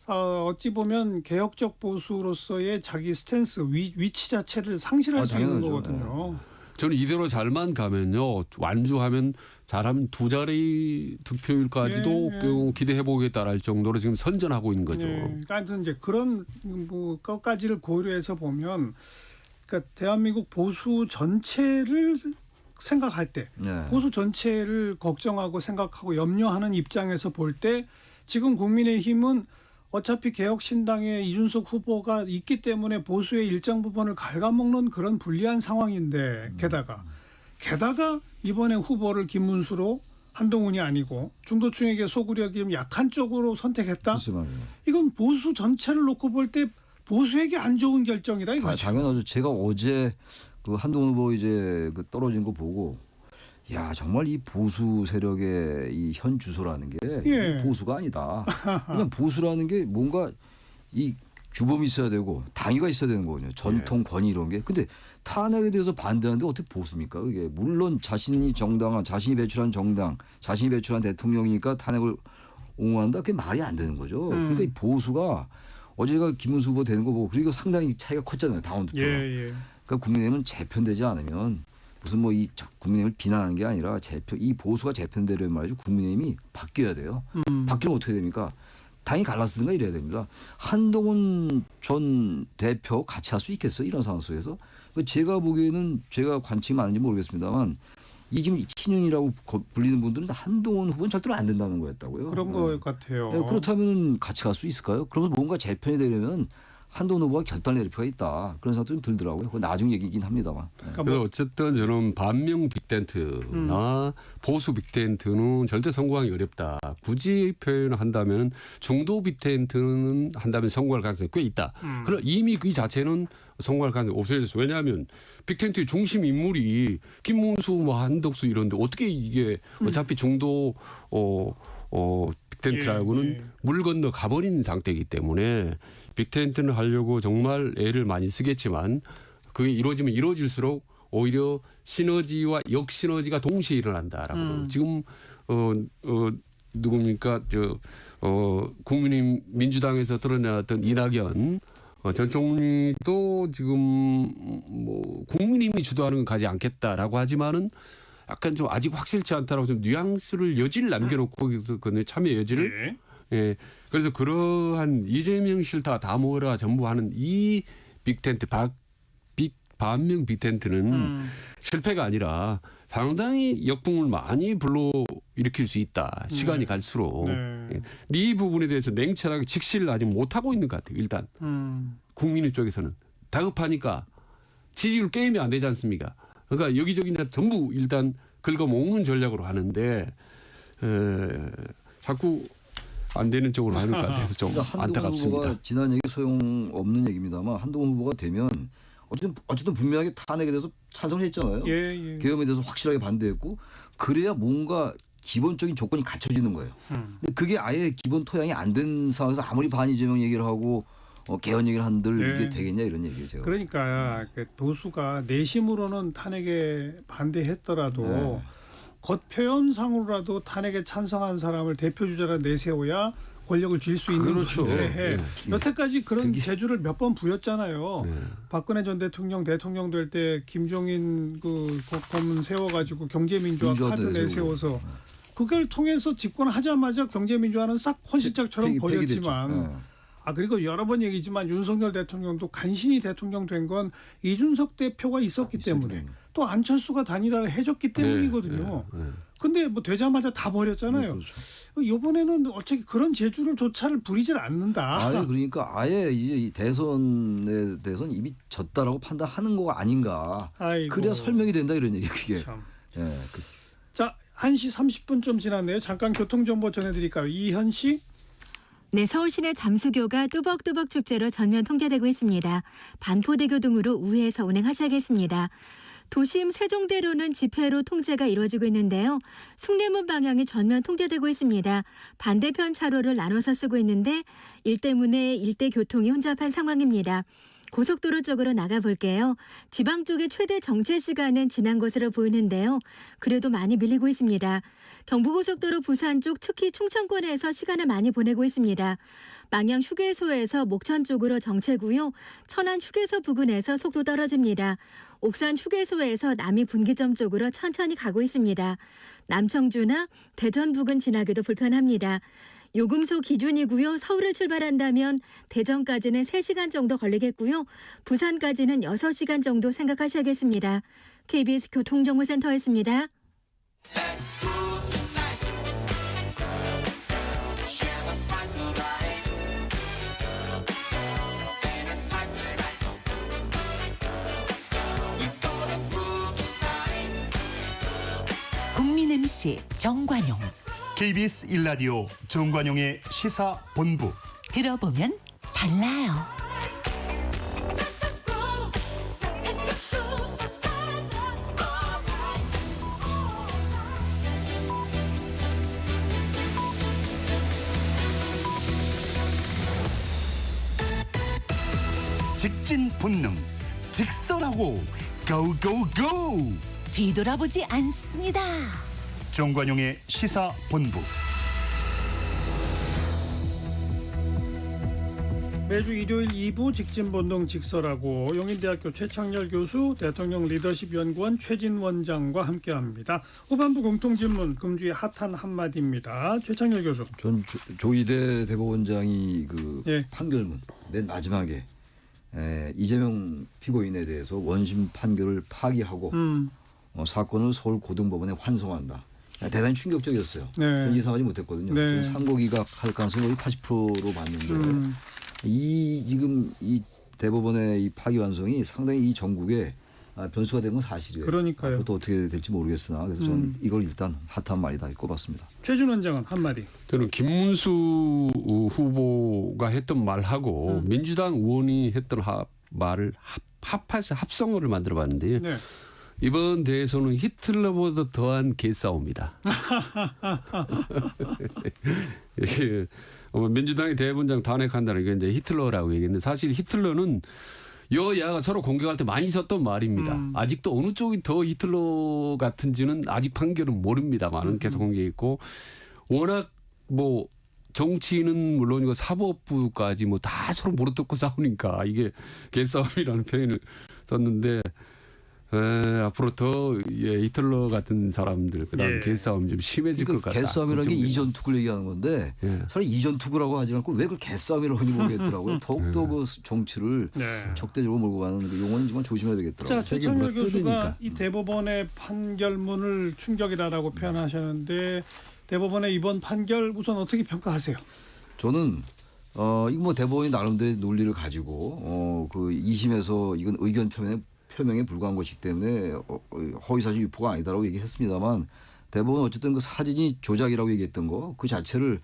어찌 보면 개혁적 보수로서의 자기 스탠스 위치 자체를 상실할 수 있는 당연하죠. 거거든요. 저는 이대로 잘만 가면요. 완주하면 잘하면 2자리 득표율까지도 예, 예. 기대해 보겠다랄 정도로 지금 선전하고 있는 거죠. 네, 그러니까 하여튼 이제 그런 뭐 것까지를 고려해서 보면 그러니까 대한민국 보수 전체를 생각할 때 네. 보수 전체를 걱정하고 생각하고 염려하는 입장에서 볼 때 지금 국민의힘은 어차피 개혁신당에 이준석 후보가 있기 때문에 보수의 일정 부분을 갉아먹는 그런 불리한 상황인데 게다가 이번에 후보를 김문수로 한동훈이 아니고 중도층에게 소구력이 좀 약한 쪽으로 선택했다. 글쎄 말이에요. 이건 보수 전체를 놓고 볼 때 보수에게 안 좋은 결정이다 이거죠. 당연하죠. 제가 어제 그 한동훈 후보 이제 그 떨어진 거 보고 야 정말 이 보수 세력의 이 현 주소라는 게 예. 보수가 아니다. 그냥 보수라는 게 뭔가 이 규범이 있어야 되고 당위가 있어야 되는 거거든요. 전통 권위 이런 게. 근데 탄핵에 대해서 반대하는데 어떻게 보수입니까? 이게 물론 자신이 배출한 정당, 자신이 배출한 대통령이니까 탄핵을 옹호한다. 그게 말이 안 되는 거죠. 그러니까 이 보수가 어제가 김문수 후보 되는 거 보고 그리고 상당히 차이가 컸잖아요. 당원 투표. 예. 그러니까 국민의힘은 재편되지 않으면 무슨 뭐 이 국민의힘을 비난하는 게 아니라 이 보수가 재편되려면 말이죠. 국민의힘이 바뀌어야 돼요. 바뀌면 어떻게 됩니까? 당이 갈라쓰든가 이래야 됩니다. 한동훈 전 대표 같이 할 수 있겠어요? 이런 상황 속에서. 제가 보기에는 제가 관심이 많은지 모르겠습니다만 이 지금 친윤이라고 불리는 분들은 한동훈 후보는 절대로 안 된다는 거였다고요. 그런 것 같아요. 그렇다면 같이 갈 수 있을까요? 그러면 뭔가 재편이 되려면 한동훈 후보가 결단을 내릴 필요가 있다. 그런 생각도 좀 들더라고요. 그건 나중 얘기긴 합니다만. 그러니까 그래서 어쨌든 저는 반명 빅텐트나 보수 빅텐트는 절대 성공하기 어렵다. 굳이 표현을 한다면 중도 빅텐트는 한다면 성공할 가능성이 꽤 있다. 그러나 이미 그 자체는 성공할 가능성이 없어졌어요. 왜냐하면 빅텐트의 중심 인물이 김문수, 뭐 한덕수 이런데 어떻게 이게 어차피 중도 빅텐트라고는 물 건너 가버린 상태이기 때문에 빅텐트는 하려고 정말 애를 많이 쓰겠지만 그게 이루어지면 이루어질수록 오히려 시너지와 역시너지가 동시에 일어난다라고. 지금 누굽니까 국민의힘 민주당에서 드러났던 이낙연 전 총리도 지금 뭐 국민의힘이 주도하는 건 가지 않겠다라고 하지만은 약간 좀 아직 확실치 않다라고 좀 뉘앙스를 여지를 남겨놓고 그 참여 여지를. 예. 그래서 그러한 이재명 싫다 다 모여라 전부 하는 이 빅텐트 반명 빅텐트는 실패가 아니라 상당히 역풍을 많이 불러일으킬 수 있다. 시간이 갈수록. 네. 이 부분에 대해서 냉철하게 직시를 아직 못하고 있는 것 같아요. 일단 국민의 쪽에서는. 다급하니까 지지율 게임이 안 되지 않습니까? 그러니까 여기저기 전부 일단 긁어모으는 전략으로 하는데 자꾸 안 되는 쪽으로 하는 것 같아서 좀 그러니까 한동훈 안타깝습니다. 후보가 지난 얘기 소용없는 얘기입니다만 한동훈 후보가 되면 어쨌든 분명하게 탄핵에 대해서 찬성을 했잖아요. 예. 계엄에 대해서 확실하게 반대했고 그래야 뭔가 기본적인 조건이 갖춰지는 거예요. 근데 그게 아예 기본 토양이 안 된 상황에서 아무리 반이재명 얘기를 하고 개헌 얘기를 한들 네. 이게 되겠냐 이런 얘기예요. 제가. 그러니까 보수가 내심으로는 탄핵에 반대했더라도 네. 겉표현상으로라도 탄핵에 찬성한 사람을 대표 주자로 내세워야 권력을 쥘 수 있는 그렇죠. 건데 여태까지 그런 그게- 재주를 몇 번 부렸잖아요. 박근혜 전 대통령 될 때 김종인 그 고문 세워가지고 경제민주화 민주화 카드 내세우고. 내세워서 그걸 통해서 집권하자마자 경제민주화는 싹 헌시짝처럼 폐기됐죠. 보였지만 예. 그리고 여러 번 얘기지만 윤석열 대통령도 간신히 대통령 된 건 이준석 대표가 있었기 때문에 또 안철수가 단일화를 해줬기 때문이거든요. 근데 뭐 되자마자 다 버렸잖아요. 그렇죠. 이번에는 어차피 그런 재주조차를 부리질 않는다. 아예 그러니까 아예 이제 이 대선에 대해서는 이미 졌다라고 판단하는 거가 아닌가. 아이고. 그래야 설명이 된다 이런 얘기 그게. 참. 예. 자, 1시 30분쯤 지났네요. 잠깐 교통정보 전해드릴까요? 이현 씨. 네, 서울 시내 잠수교가 뚜벅뚜벅 축제로 전면 통제되고 있습니다. 반포대교 등으로 우회해서 운행하셔야겠습니다. 도심 세종대로는 집회로 통제가 이루어지고 있는데요. 숭례문 방향이 전면 통제되고 있습니다. 반대편 차로를 나눠서 쓰고 있는데 일 때문에 일대 교통이 혼잡한 상황입니다. 고속도로 쪽으로 나가볼게요. 지방 쪽의 최대 정체 시간은 지난 것으로 보이는데요. 그래도 많이 밀리고 있습니다. 경부고속도로 부산 쪽 특히 충청권에서 시간을 많이 보내고 있습니다. 망양 휴게소에서 목천 쪽으로 정체고요. 천안 휴게소 부근에서 속도 떨어집니다. 옥산 휴게소에서 남이 분기점 쪽으로 천천히 가고 있습니다. 남청주나 대전 부근 지나기도 불편합니다. 요금소 기준이고요. 서울을 출발한다면 대전까지는 3시간 정도 걸리겠고요. 부산까지는 6시간 정도 생각하셔야겠습니다. KBS 교통정보센터였습니다. 국민 MC 정관용. KBS 1라디오 정관용의 시사본부. 들어보면 달라요. 직진 본능, 직설하고 고고고. 뒤돌아보지 않습니다. 정관용의 시사본부. 매주 일요일 2부 직진본능 직설하고 용인대학교 최창렬 교수, 대통령 리더십 연구원 최진 원장과 함께합니다. 후반부 공통질문 금주의 핫한 한마디입니다. 최창렬 교수. 전 조희대 대법원장이 그 예. 판결문 맨 마지막에 이재명 피고인에 대해서 원심 판결을 파기하고 사건을 서울 고등법원에 환송한다. 대단히 충격적이었어요. 네. 저는 예상하지 못했거든요. 네. 저는 상고기각 할 가능성이 거의 80%로 봤는데 지금 이 대법원의 이 파기 완성이 상당히 이 전국에 변수가 된 건 사실이에요. 그러니까요. 앞으로 또 어떻게 될지 모르겠으나 그래서 저는 이걸 일단 핫한 말이다 꼽았습니다. 최준 원장은 한마디. 저는 김문수 후보가 했던 말하고 민주당 의원이 했던 말을 합해서 합성어를 만들어봤는데요. 네. 이번 대회에서는 히틀러보다 더한 개싸움이다. 민주당이 대법원장 탄핵한다는 게 이제 히틀러라고 얘기했는데 사실 히틀러는 여야가 서로 공격할 때 많이 썼던 말입니다. 아직도 어느 쪽이 더 히틀러 같은지는 아직 판결은 모릅니다만은 계속 공격했고 워낙 뭐 정치인은 물론이고 사법부까지 뭐 다 서로 물어뜯고 싸우니까 이게 개싸움이라는 표현을 썼는데 앞으로 더 히틀러 같은 사람들 그다음 개싸움 좀 심해질 것 같다. 개싸움이라는 게 이전투구를 얘기하는 건데 차라리 이전투구라고 하지 않고 왜 그걸 개싸움이라고 하는지 모르겠더라고요. 더욱더 그 정치를 적대적으로 몰고 가는 그 용어는 정말 조심해야 되겠더라고요. 자, 세계 최창렬 물어뜯으니까. 교수가 이 대법원의 판결문을 충격이다라고 표현하셨는데 대법원의 이번 판결 우선 어떻게 평가하세요? 저는 이거 뭐 대법원이 나름대로 논리를 가지고 그 2심에서 이건 의견 표명에 불과한 것이기 때문에 허위사실 유포가 아니다라고 얘기했습니다만 대법원은 어쨌든 그 사진이 조작이라고 얘기했던 거 그 자체를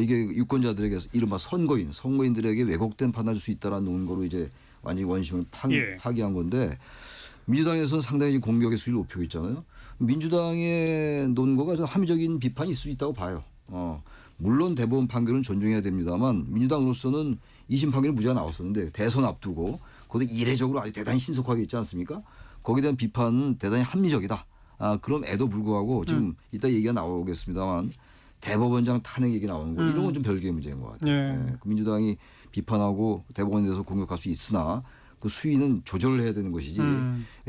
이게 유권자들에게 이른바 선거인들에게 왜곡된 판단을 줄 수 있다라는 논거로 이제 완전히 원심을 파기한 건데 민주당에서는 상당히 공격의 수위를 높이고 있잖아요. 민주당의 논거가 좀 합리적인 비판이 있을 수 있다고 봐요. 물론 대법원 판결은 존중해야 됩니다만 민주당으로서는 2심 판결이 무죄가 나왔었는데 대선 앞두고 그것도 이례적으로 아주 대단히 신속하게 있지 않습니까? 거기에 대한 비판은 대단히 합리적이다. 그럼에도 불구하고 지금 이따 얘기가 나오겠습니다만 대법원장 탄핵 얘기 나오는 거 이런 건 좀 별개의 문제인 것 같아요. 민주당이 비판하고 대법원에 대해서 공격할 수 있으나 그 수위는 조절을 해야 되는 것이지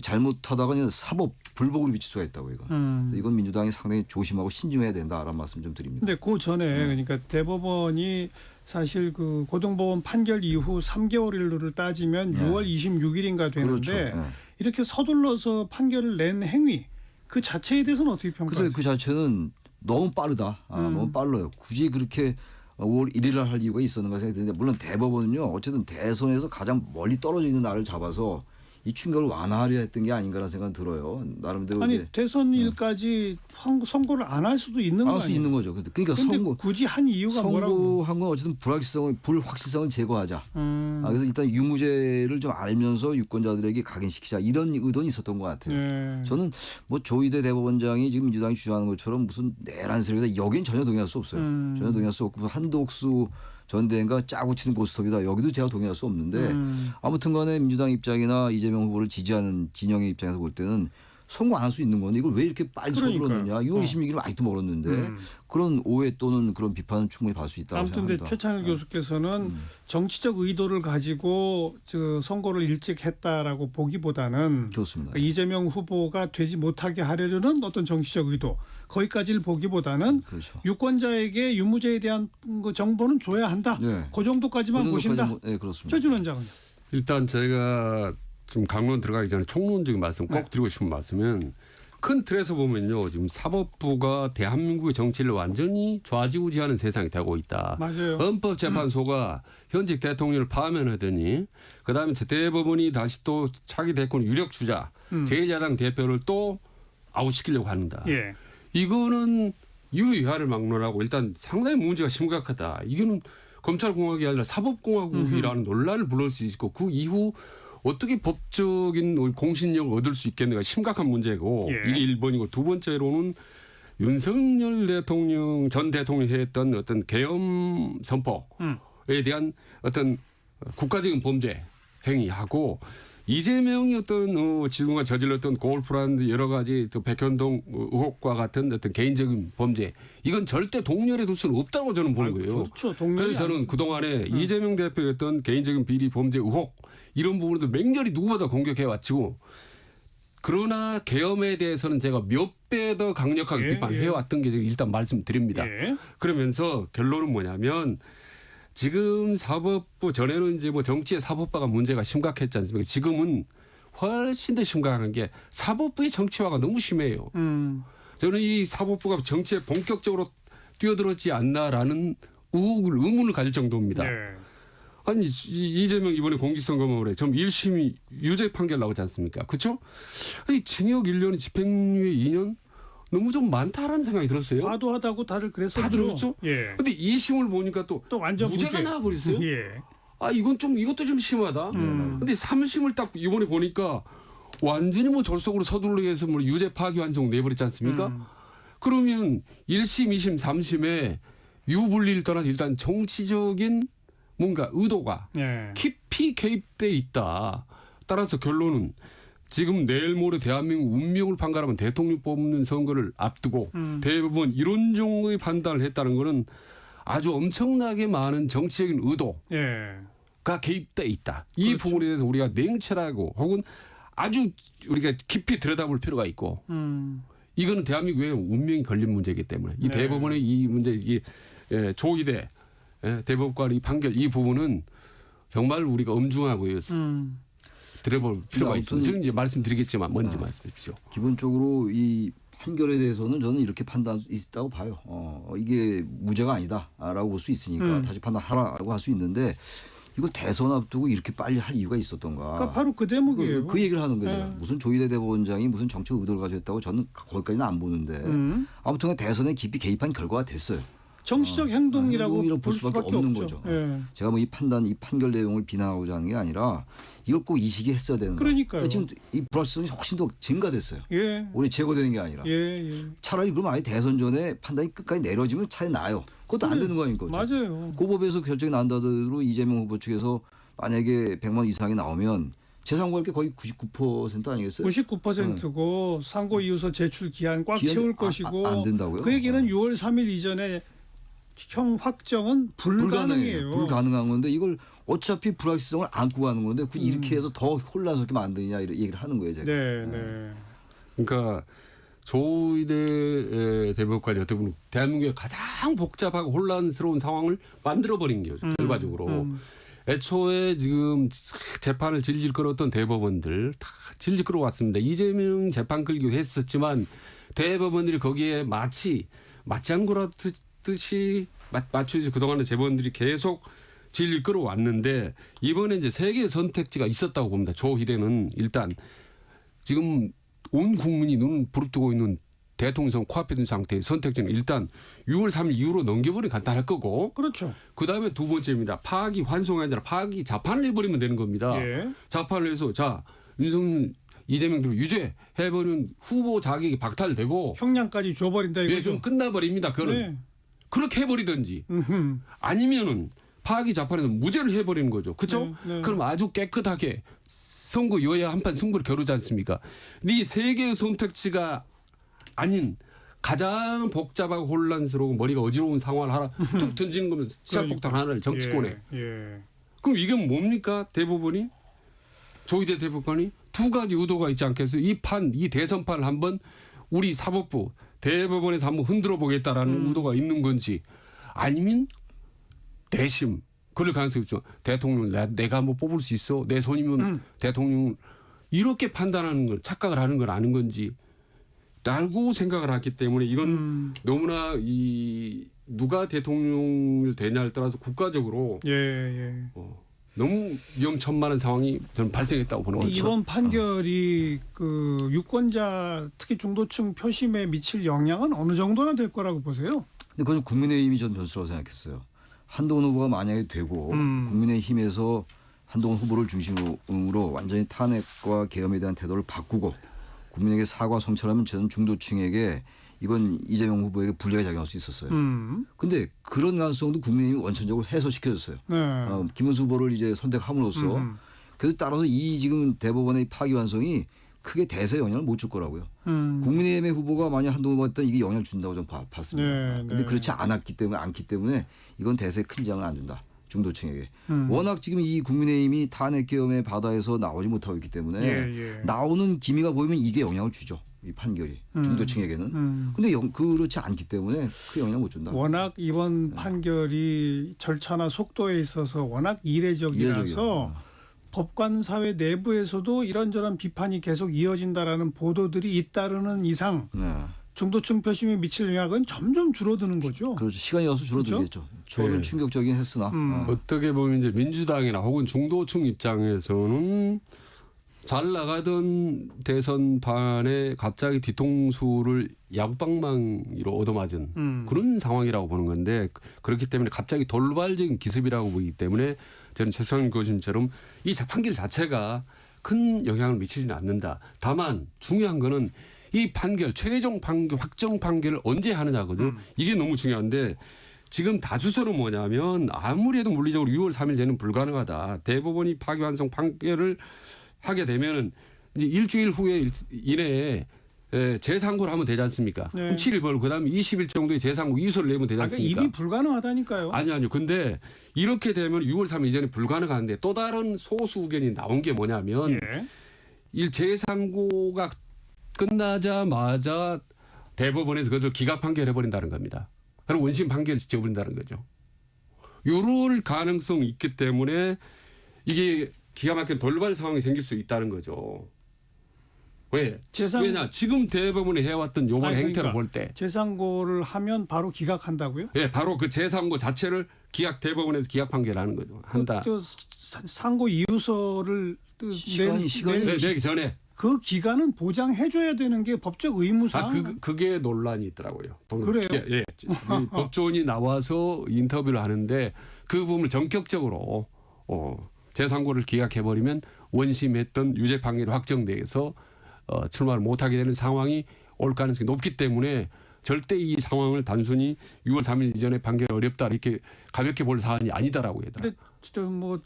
잘못하다가 그냥 사법 불복으로 미칠 수가 있다고 이건. 이건 민주당이 상당히 조심하고 신중해야 된다라는 말씀 좀 드립니다. 근데 그 전에 그러니까 대법원이 사실 그 고등법원 판결 이후 3개월일로를 따지면 6월 26일인가 되는데 그렇죠. 예. 이렇게 서둘러서 판결을 낸 행위 그 자체에 대해서는 어떻게 평가하세요? 그래서 그 자체는 너무 빠르다. 너무 빨라요. 굳이 그렇게 5월 1일 날 할 이유가 있었는가 생각이 드는데 물론 대법원은요. 어쨌든 대선에서 가장 멀리 떨어져 있는 날을 잡아서 이 충격을 완화하려 했던 게 아닌가라는 생각은 들어요. 나름대로 아니 이제 대선일까지 선고를 안 할 수도 있는 거 할 수 아니에요? 있는 거죠. 그러니까 근데 선고 굳이 한 이유가 뭐라고? 선고한 건 어쨌든 불확실성을 제거하자. 그래서 일단 유무죄를 좀 알면서 유권자들에게 각인시키자 이런 의도는 있었던 것 같아요. 네. 저는 뭐 조희대 대법원장이 지금 민주당이 주장하는 것처럼 무슨 내란 세력이다 여긴 전혀 동의할 수 없어요. 전혀 동의할 수 없고 한독수 전 대행과 짜고 치는 고스톱이다 여기도 제가 동의할 수 없는데 아무튼간에 민주당 입장이나 이재명 후보를 지지하는 진영의 입장에서 볼 때는 선고 안 할 수 있는 건데 이걸 왜 이렇게 빨리 서둘렀느냐. 6월 26일 아직도 멀었는데 그런 오해 또는 그런 비판은 충분히 받을 수 있다고 아무튼 근데 생각합니다. 최창일 교수께서는 정치적 의도를 가지고 저 선거를 일찍 했다라고 보기보다는 그렇습니다. 그러니까 이재명 후보가 되지 못하게 하려는 어떤 정치적 의도 거기까지를 보기보다는 그렇죠. 유권자에게 유무죄에 대한 그 정보는 줘야 한다. 네. 그 정도까지만 그 보신다. 정도까지 네, 그렇습니다. 최준 원장은. 일단 제가 좀 강론 들어가기 전에 총론적인 말씀 꼭 네. 드리고 싶은 말씀은 큰 틀에서 보면요. 지금 사법부가 대한민국의 정치를 완전히 좌지우지하는 세상이 되고 있다. 맞아요. 헌법재판소가 현직 대통령을 파면하더니 그다음에 대법원이 다시 또 차기 대권 유력 주자 제1야당 대표를 또 아웃시키려고 한다. 예. 이거는 유의하를 막론하고 일단 상당히 문제가 심각하다. 이거는 검찰공화국이 아니라 사법공화국이라는 논란을 불러올 수 있고 그 이후 어떻게 법적인 공신력을 얻을 수 있겠는가 심각한 문제고 예. 이게 1번이고 두 번째로는 윤석열 대통령 전 대통령이 했던 어떤 계엄 선포에 대한 어떤 국가적인 범죄 행위하고 이재명이 어떤 지금과 저질렀던 고울프라는 여러 가지 또 백현동 의혹과 같은 어떤 개인적인 범죄 이건 절대 동렬에 둘 수는 없다고 저는 보는 거예요. 그렇죠. 동료이 그래서 저는 그동안에 이재명 대표의 어떤 개인적인 비리 범죄 의혹 이런 부분도 맹렬히 누구보다 공격해왔지고 그러나 계엄에 대해서는 제가 몇 배 더 강력하게 예, 비판해왔던 게 일단 말씀드립니다. 예. 그러면서 결론은 뭐냐면 지금 사법부 전에는 이제 뭐 정치의 사법화가 문제가 심각했지 않습니까? 지금은 훨씬 더 심각한 게 사법부의 정치화가 너무 심해요. 저는 이 사법부가 정치에 본격적으로 뛰어들었지 않나라는 의문을 가질 정도입니다. 네. 아니 이재명 이번에 공직선거법원에 좀 1심이 유죄 판결 나오지 않습니까? 그렇죠? 아니 징역 1년 집행유예 2년 너무 좀 많다라는 생각이 들었어요. 과도하다고 다들 그랬었죠. 다 들었죠? 예. 근데 2심을 보니까 또 완전 무죄가 무죄. 나와버렸어요. 예. 아 이것도 좀 심하다. 근데 3심을 딱 이번에 보니까 완전히 뭐 졸속으로 서둘러게 해서 뭐 유죄 파기환송 내버렸지 않습니까? 그러면 1심, 2심, 3심에 유불리를 떠나 일단 정치적인 뭔가 의도가 예. 깊이 개입돼 있다. 따라서 결론은 지금 내일 모레 대한민국 운명을 판가름한 대통령 뽑는 선거를 앞두고 대법원 이런 종의 판단을 했다는 것은 아주 엄청나게 많은 정치적인 의도가 예. 개입돼 있다. 이 그렇죠. 부분에 대해서 우리가 냉철하고 혹은 아주 우리가 깊이 들여다볼 필요가 있고 이거는 대한민국의 운명이 걸린 문제이기 때문에 이 네. 대법원의 이 문제 이 조희대 대법관 이 판결 이 부분은 정말 우리가 엄중하고 들여볼 필요가 아무튼 있습니다. 지금 이제 말씀드리겠지만 먼저 말씀해 주십시오. 기본적으로 이 판결에 대해서는 저는 이렇게 판단할 수 있다고 봐요. 이게 무죄가 아니다라고 볼 수 있으니까 다시 판단하라고 할 수 있는데 이걸 대선 앞두고 이렇게 빨리 할 이유가 있었던가. 그러니까 바로 그 대목이에요. 그 얘기를 하는 거죠. 네. 무슨 조희대 대법원장이 무슨 정책 의도를 가지고 했다고 저는 거기까지는 안 보는데 아무튼 대선에 깊이 개입한 결과가 됐어요. 정치적 행동이라고 행동이라고 볼 수밖에 없는 없죠. 거죠. 예. 제가 뭐 이 판결 내용을 비난하고자 하는 게 아니라 이걸 꼭 이 시기에 했어야 되는 거예요. 그러니까요. 지금 이 불확실성이 훨씬 더 증가됐어요. 예. 우리 제거되는 게 아니라. 예. 예. 차라리 그럼 아예 대선 전에 판단이 끝까지 내려지면 차라리 나아요. 그것도 안 되는 거 아닙니까? 맞아요. 고법에서 결정이 난다더러 이재명 후보 측에서 만약에 100만 원 이상이 나오면 재산고할 게 거의 99% 아니겠어요? 99%고 상고 이유서 제출 기한 꽉 기한이 채울 것이고 안 된다고요? 그 얘기는 6월 3일 이전에 형 확정은 불가능해요. 불가능한 건데 이걸 어차피 불확실성을 안고 가는 건데 굳이 이렇게 해서 더 혼란스럽게 만드냐 이런 얘기를 하는 거예요. 제가. 네, 네. 그러니까 조의대 대법관이 어떻게 보면 대한민국의 가장 복잡하고 혼란스러운 상황을 만들어버린 거죠. 결과적으로. 애초에 지금 재판을 질질 끌었던 대법원들 다 질질 끌어왔습니다. 이재명 재판 끌기도 했었지만 대법원들이 거기에 마치 맞장구라듯이 맞추지 그동안의 재판들이 계속 질질 끌어왔는데 이번에 이제 세 개의 선택지가 있었다고 봅니다. 조희대는 일단 지금 온 국민이 눈을 부릅뜨고 있는 대통령 코앞에 둔 상태의 선택지는 일단 6월 3일 이후로 넘겨버리면 간단할 거고 그렇죠. 그다음에 두 번째입니다. 파기 환송이 아니라 파기 자판을 해버리면 되는 겁니다. 예. 자판을 해서 자 윤석열 이재명 대표 유죄 해버리면 후보 자격이 박탈되고 형량까지 줘버린다 예, 이거죠. 좀 끝나버립니다. 그거는 네. 그렇게 해버리든지 아니면은 파기 자판에서 무죄를 해버리는 거죠. 그렇죠? 네, 네. 그럼 아주 깨끗하게 선거 여야 한판 승부를 겨루지 않습니까? 이 세 개의 선택지가 아닌 가장 복잡하고 혼란스러워 머리가 어지러운 상황을 하나 툭 던지는 거면 시작폭탄 하나를 정치권에. 예. 그럼 이게 뭡니까? 대법원이 조희대 대법관이 두 가지 의도가 있지 않겠어요? 이 대선판을 한번 우리 사법부 대법원에서 한번 흔들어 보겠다라는 의도가 있는 건지 아니면 내심 그럴 가능성이 있죠. 대통령 내가 한번 뽑을 수 있어. 내 손이면 대통령 이렇게 판단하는 걸 착각을 하는 건 아는 건지 라고 생각을 했기 때문에 이건 너무나 이 누가 대통령을 되냐에 따라서 국가적으로 예. 너무 위험천만한 상황이 저는 발생했다고 보는 거죠. 이번 판결이 그 유권자 특히 중도층 표심에 미칠 영향은 어느 정도나 될 거라고 보세요? 근데 그건 국민의힘이 전 변수라고 생각했어요. 한동훈 후보가 만약에 되고 국민의힘에서 한동훈 후보를 중심으로 완전히 탄핵과 계엄에 대한 태도를 바꾸고 국민에게 사과 성찰하면 저는 중도층에게 이건 이재명 후보에게 불리하게 작용할 수 있었어요. 근데 그런 가능성도 국민의힘이 원천적으로 해소시켜줬어요. 네. 김문수 후보를 이제 선택함으로써 그래서 따라서 이 지금 대법원의 파기환송이 크게 대세에 영향을 못 줄 거라고요. 국민의힘의 후보가 만약 한동훈 후보가 했다면 이게 영향을 준다고 저는 봤습니다. 그런데 그렇지 않기 때문에 이건 대세에 큰 지장을 안 준다. 중도층에게. 워낙 지금 이 국민의힘이 탄핵 계엄의 바다에서 나오지 못하고 있기 때문에 나오는 기미가 보이면 이게 영향을 주죠. 이 판결이 중도층에게는. 근데 그렇지 않기 때문에 그 영향을 못 준다. 워낙 이번 판결이 절차나 속도에 있어서 워낙 이례적이라서 법관 사회 내부에서도 이런저런 비판이 계속 이어진다라는 보도들이 잇따르는 이상 네. 중도층 표심에 미칠 영향은 점점 줄어드는 거죠. 그렇죠. 시간이 어서 줄어들겠죠. 저는 네. 충격적이긴 했으나. 어떻게 보면 이제 민주당이나 혹은 중도층 입장에서는 잘 나가던 대선판에 갑자기 뒤통수를 야구방망이로 얻어맞은 그런 상황이라고 보는 건데 그렇기 때문에 갑자기 돌발적인 기습이라고 보기 때문에 저는 최상일 교수님처럼 이 판결 자체가 큰 영향을 미치지는 않는다. 다만 중요한 거는 이 판결 최종 판결 확정 판결을 언제 하느냐거든요. 이게 너무 중요한데 지금 다수설은 뭐냐면 아무리 해도 물리적으로 6월 3일제는 불가능하다. 대법원이 파기환송 판결을 하게 되면은 이제 일주일 후에 이내에 재상고를 하면 되지 않습니까? 네. 그럼 7일 벌고 그다음에 20일 정도의 재상고 이소를 내면 되지 않습니까? 이미 불가능하다니까요. 아니요. 근데 이렇게 되면 6월 3일 이전에 불가능한데 또 다른 소수 의견이 나온 게 뭐냐면 예. 이 재상고가 끝나자마자 대법원에서 그것을 기각 판결해버린다는 겁니다. 그리고 원심 판결을 지어버린다는 거죠. 이럴 가능성이 있기 때문에 이게 기가 막힌 돌발 상황이 생길 수 있다는 거죠. 왜? 왜냐? 지금 대법원이 해왔던 요번 행태를 볼 때. 재상고를 하면 바로 기각한다고요? 예, 바로 그 재상고 자체를 대법원에서 기각 판결하는 거죠. 한다. 상고 이유서를 내기 전에. 그 기간은 보장해줘야 되는 게 법적 의무상. 그게 논란이 있더라고요. 그래요? 예. 법조인이 나와서 인터뷰를 하는데 그 부분을 전격적으로 재상고를 기각해버리면 원심했던 유죄 판결이 확정돼서 출마를 못하게 되는 상황이 올 가능성이 높기 때문에 절대 이 상황을 단순히 6월 3일 이전에 판결이 어렵다 이렇게 가볍게 볼 사안이 아니다라고 해야 되나. 근데 뭐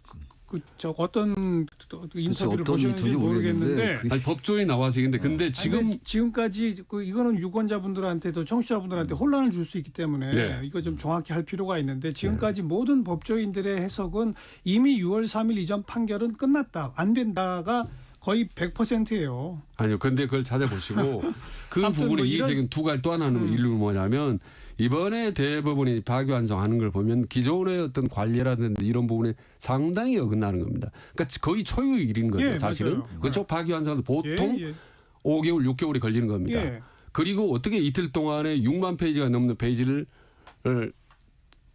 저 어떤 인터뷰를 어떤 보셨는지 인터뷰인지 모르겠는데 모르겠는데 아니, 법조인이 나와서 근데 아니, 지금 지금까지 이거는 유권자분들한테도 청취자분들한테 혼란을 줄 수 있기 때문에 네. 이거 좀 정확히 할 필요가 있는데 지금까지 모든 법조인들의 해석은 이미 6월 3일 이전 판결은 끝났다, 안 된다가 거의 100%예요. 아니요. 근데 그걸 찾아보시고 그 아무튼 부분에 뭐 이의적인 두 가지 또 하나는 일은 뭐냐면 이번에 대법원이 파기환송하는 걸 보면 기존의 어떤 관례라든지 이런 부분에 상당히 어긋나는 겁니다. 그러니까 거의 초유의 일인 거죠. 예, 사실은. 맞아요. 그렇죠. 파기환송도 보통 예, 예. 5개월, 6개월이 걸리는 겁니다. 예. 그리고 어떻게 이틀 동안에 6만 페이지가 넘는 페이지를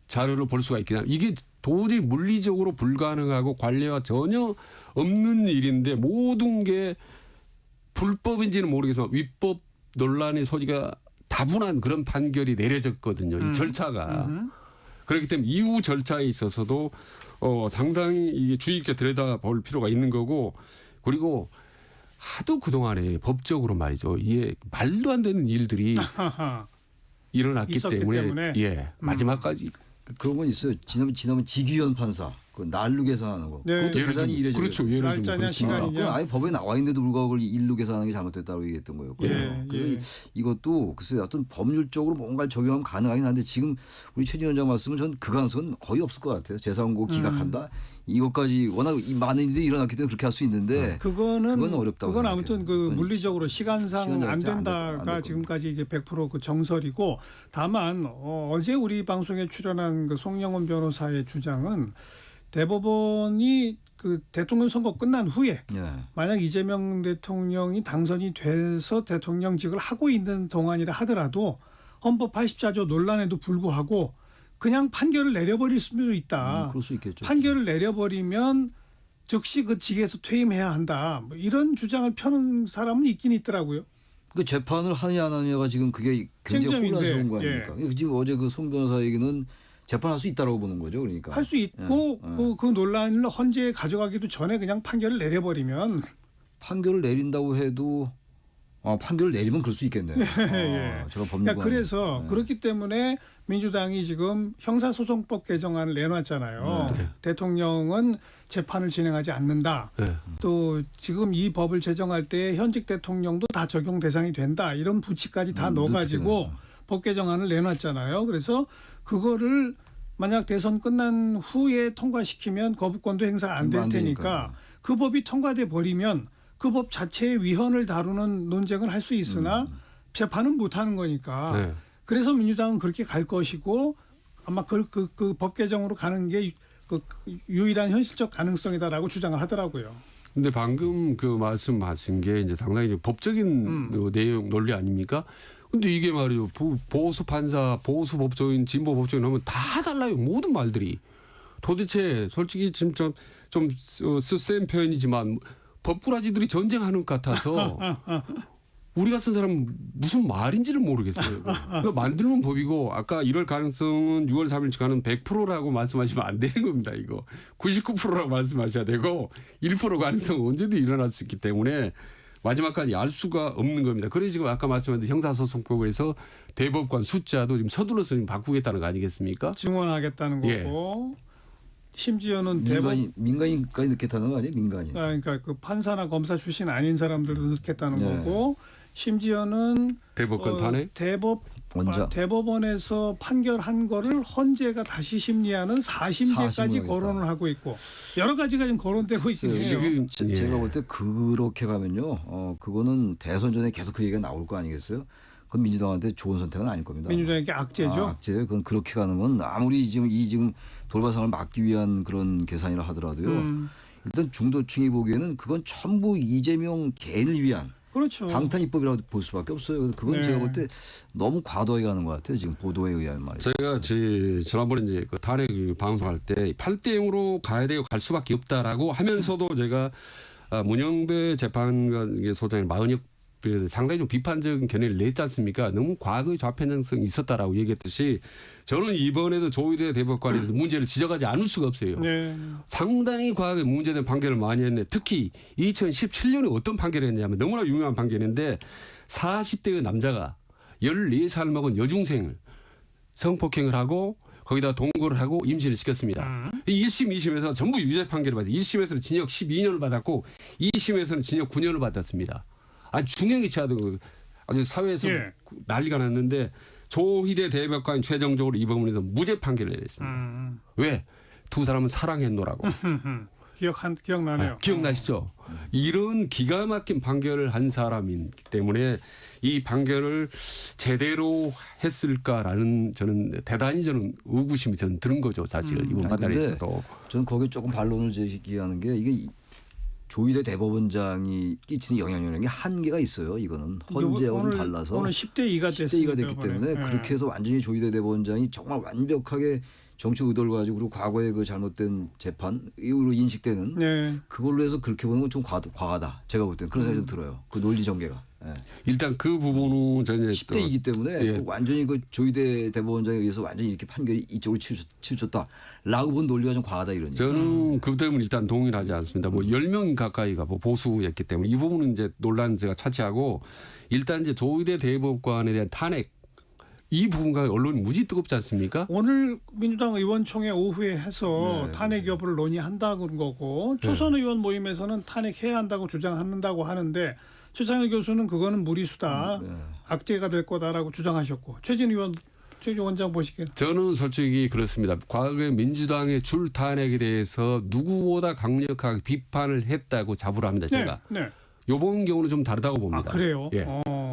자료를 볼 수가 있겠냐. 이게 도저히 물리적으로 불가능하고 관례와 전혀 없는 일인데 모든 게 불법인지는 모르겠지만 위법 논란의 소지가 다분한 그런 판결이 내려졌거든요. 이 절차가. 그렇기 때문에 이후 절차에 있어서도 상당히 이게 주의 깊게 들여다볼 필요가 있는 거고 그리고 하도 그동안에 법적으로 말이죠. 이게 말도 안 되는 일들이 일어났기 있었기 때문에. 예, 마지막까지 그런 건 있어요. 지나면 직위원 판사 그 날로 계산하는 거. 네. 그것도 예를 대단히 들면 이례적이에요. 그렇죠. 예를 들면 날짜냐, 그렇습니다. 시간이냐. 그건 아예 법에 나와 있는데도 불구하고 그걸 일로 계산하는 게 잘못됐다고 얘기했던 거예요. 예, 그래서 예. 이것도 글쎄 어떤 법률적으로 뭔가를 적용하면 가능하긴 한데 지금 우리 최진 원장 말씀은 전 그 가능성은 거의 없을 것 같아요. 재선고 기각한다. 이것까지 워낙 많은 일이 일어났기 때문에 그렇게 할 수 있는데 그건 어렵다고 그건 생각해요. 아무튼 그 그건 물리적으로 시간상 시간 안 자체가 안 된다가 될 지금까지 이제 100%그 정설이고 다만 어제 우리 방송에 출연한 그 송영원 변호사의 주장은 대법원이 그 대통령 선거 끝난 후에 예. 만약 이재명 대통령이 당선이 돼서 대통령직을 하고 있는 동안이라 하더라도 헌법 84조 논란에도 불구하고 그냥 판결을 내려버릴 수도 있다. 그럴 수 있겠죠. 판결을 내려버리면 즉시 그 직에서 퇴임해야 한다. 뭐 이런 주장을 펴는 사람은 있긴 있더라고요. 그 재판을 하느냐 안 하느냐가 지금 그게 굉장히 쟁점인데, 혼란스러운 거 아닙니까? 지금 어제 그 송 변호사 얘기는 재판할 수 있다라고 보는 거죠, 그러니까. 할 수 있고 그 논란을 헌재에 가져가기도 전에 그냥 판결을 내려버리면 판결을 내린다고 해도 판결을 내리면 그럴 수 있겠네요. 예. 제가 법률가. 그래서 그렇기 때문에 민주당이 지금 형사소송법 개정안을 내놨잖아요. 네. 대통령은 재판을 진행하지 않는다. 네. 또 지금 이 법을 제정할 때 현직 대통령도 다 적용 대상이 된다. 이런 부칙까지 다 넣어가지고 법 개정안을 내놨잖아요. 그래서 그거를 만약 대선 끝난 후에 통과시키면 거부권도 행사 안 될 안 테니까 되니까. 그 법이 통과돼 버리면 그 법 자체의 위헌을 다루는 논쟁을 할 수 있으나 재판은 못 하는 거니까. 네. 그래서 민주당은 그렇게 갈 것이고 아마 그 법 개정으로 가는 게 그 유일한 현실적 가능성이다라고 주장을 하더라고요. 근데 방금 그 말씀하신 게 이제 상당히 좀 법적인 그 내용 논리 아닙니까? 근데 이게 말이요 보수 판사, 보수 법조인, 진보 법조인 하면 다 달라요. 모든 말들이 도대체 솔직히 지금 좀 센 표현이지만 법꾸라지들이 전쟁하는 것 같아서. 우리 같은 사람은 무슨 말인지를 모르겠어요. 그러니까 만들면 법이고 아까 이럴 가능성은 6월 3일쯤 가는 100%라고 말씀하시면 안 되는 겁니다. 이거 99%라고 말씀하셔야 되고 1% 가능성은 언제든 일어날 수 있기 때문에 마지막까지 알 수가 없는 겁니다. 그래서 지금 아까 말씀하신 형사소송법에서 대법관 숫자도 지금 서둘러서 지금 바꾸겠다는 거 아니겠습니까? 증원하겠다는 예. 거고 심지어는 대법 민간인까지 넣겠다는 거 아니에요? 민간인. 그러니까 그 판사나 검사 출신 아닌 사람들도 넣겠다는 네. 거고 심지어는 대법관 탄핵? 대법원에서 판결한 거를 헌재가 다시 심리하는 4심제까지 사심을 거론을 하고 있고 여러 가지가 지금 거론되고 있긴 해요. 지금 예. 제가 볼 때 그렇게 가면요. 그거는 대선 전에 계속 그 얘기가 나올 거 아니겠어요? 그건 민주당한테 좋은 선택은 아닐 겁니다. 민주당에게 악재죠. 악재. 그건 그렇게 가는 건 아무리 지금 돌발상을 막기 위한 그런 계산이라 하더라도요. 일단 중도층이 보기에는 그건 전부 이재명 개인을 위한 그렇죠. 방탄 입법이라고 볼 수밖에 없어요. 그래서 그건 네. 제가 볼 때 너무 과도하게 가는 것 같아요. 지금 보도에 의하면 말이죠. 제가 지난번에 이제 그 탄핵 방송할 때 8대 0으로 가야 되고 갈 수밖에 없다라고 하면서도 제가 문영배 재판관 소장의 마은혁 상당히 좀 비판적인 견해를 냈지 않습니까? 너무 과거의 좌편향성이 있었다라고 얘기했듯이 저는 이번에도 조희대 대법관이 문제를 지적하지 않을 수가 없어요. 네. 상당히 과거에 문제된 판결을 많이 했네. 특히 2017년에 어떤 판결을 했냐면 너무나 유명한 판결인데 40대의 남자가 14살 먹은 여중생을 성폭행을 하고 거기다 동거를 하고 임신을 시켰습니다. 이 1심, 2심에서 전부 유죄 판결을 받았어요. 1심에서는 징역 12년을 받았고 2심에서는 징역 9년을 받았습니다. 아주 중형이 취하던 거 아주 사회에서 예. 난리가 났는데 조희대 대법관이 최종적으로 이 부분에서 무죄 판결을 내렸습니다. 왜? 두 사람은 사랑했노라고. 기억나네요. 기억나시죠? 이런 기가 막힌 판결을 한 사람이기 때문에 이 판결을 제대로 했을까라는 저는 대단히 의구심이 저는 드는 거죠. 사실 이번 아니, 판단에 근데 있어도. 저는 거기에 조금 반론을 제기하는 게 이게 조희대 대법원장이 끼치는 영향력이 한계가 있어요. 이거는 헌재하고는 달라서 오늘 10대 2가 10대 2가 됐기 이번에. 때문에 예. 그렇게 해서 완전히 조희대 대법원장이 정말 완벽하게 정치 의도를 가지고 그리고 과거의 그 잘못된 재판 이후로 인식되는 네. 그걸로 해서 그렇게 보는 건 좀 과하다. 제가 볼 때는 그런 생각이 좀 들어요. 그 논리 전개가. 예. 일단 그 부분은 저는 10대 2기 때문에 예. 완전히 그 조희대 대법원장에 의해서 완전히 이렇게 판결이 이쪽으로 치우쳤다라고 본 논리가 좀 과하다 이런 얘기. 저는 그 때문에 일단 동의를 하지 않습니다. 뭐 10명 가까이가 뭐 보수였기 때문에 이 부분은 이제 논란 제가 차치하고 일단 이제 조희대 대법관에 대한 탄핵 이 부분과 언론이 무지 뜨겁지 않습니까? 오늘 민주당 의원총회 오후에 해서 네. 탄핵 여부를 논의한다는 거고 초선 의원 모임에서는 탄핵해야 한다고 주장한다고 하는데 최창일 교수는 그거는 무리수다. 악재가 될 거다라고 주장하셨고 최진 원장 보시기에는. 저는 솔직히 그렇습니다. 과거에 민주당의 줄 탄핵에 대해서 누구보다 강력하게 비판을 했다고 자부를 합니다. 제가. 네. 이번 경우는 좀 다르다고 봅니다. 아 그래요? 예.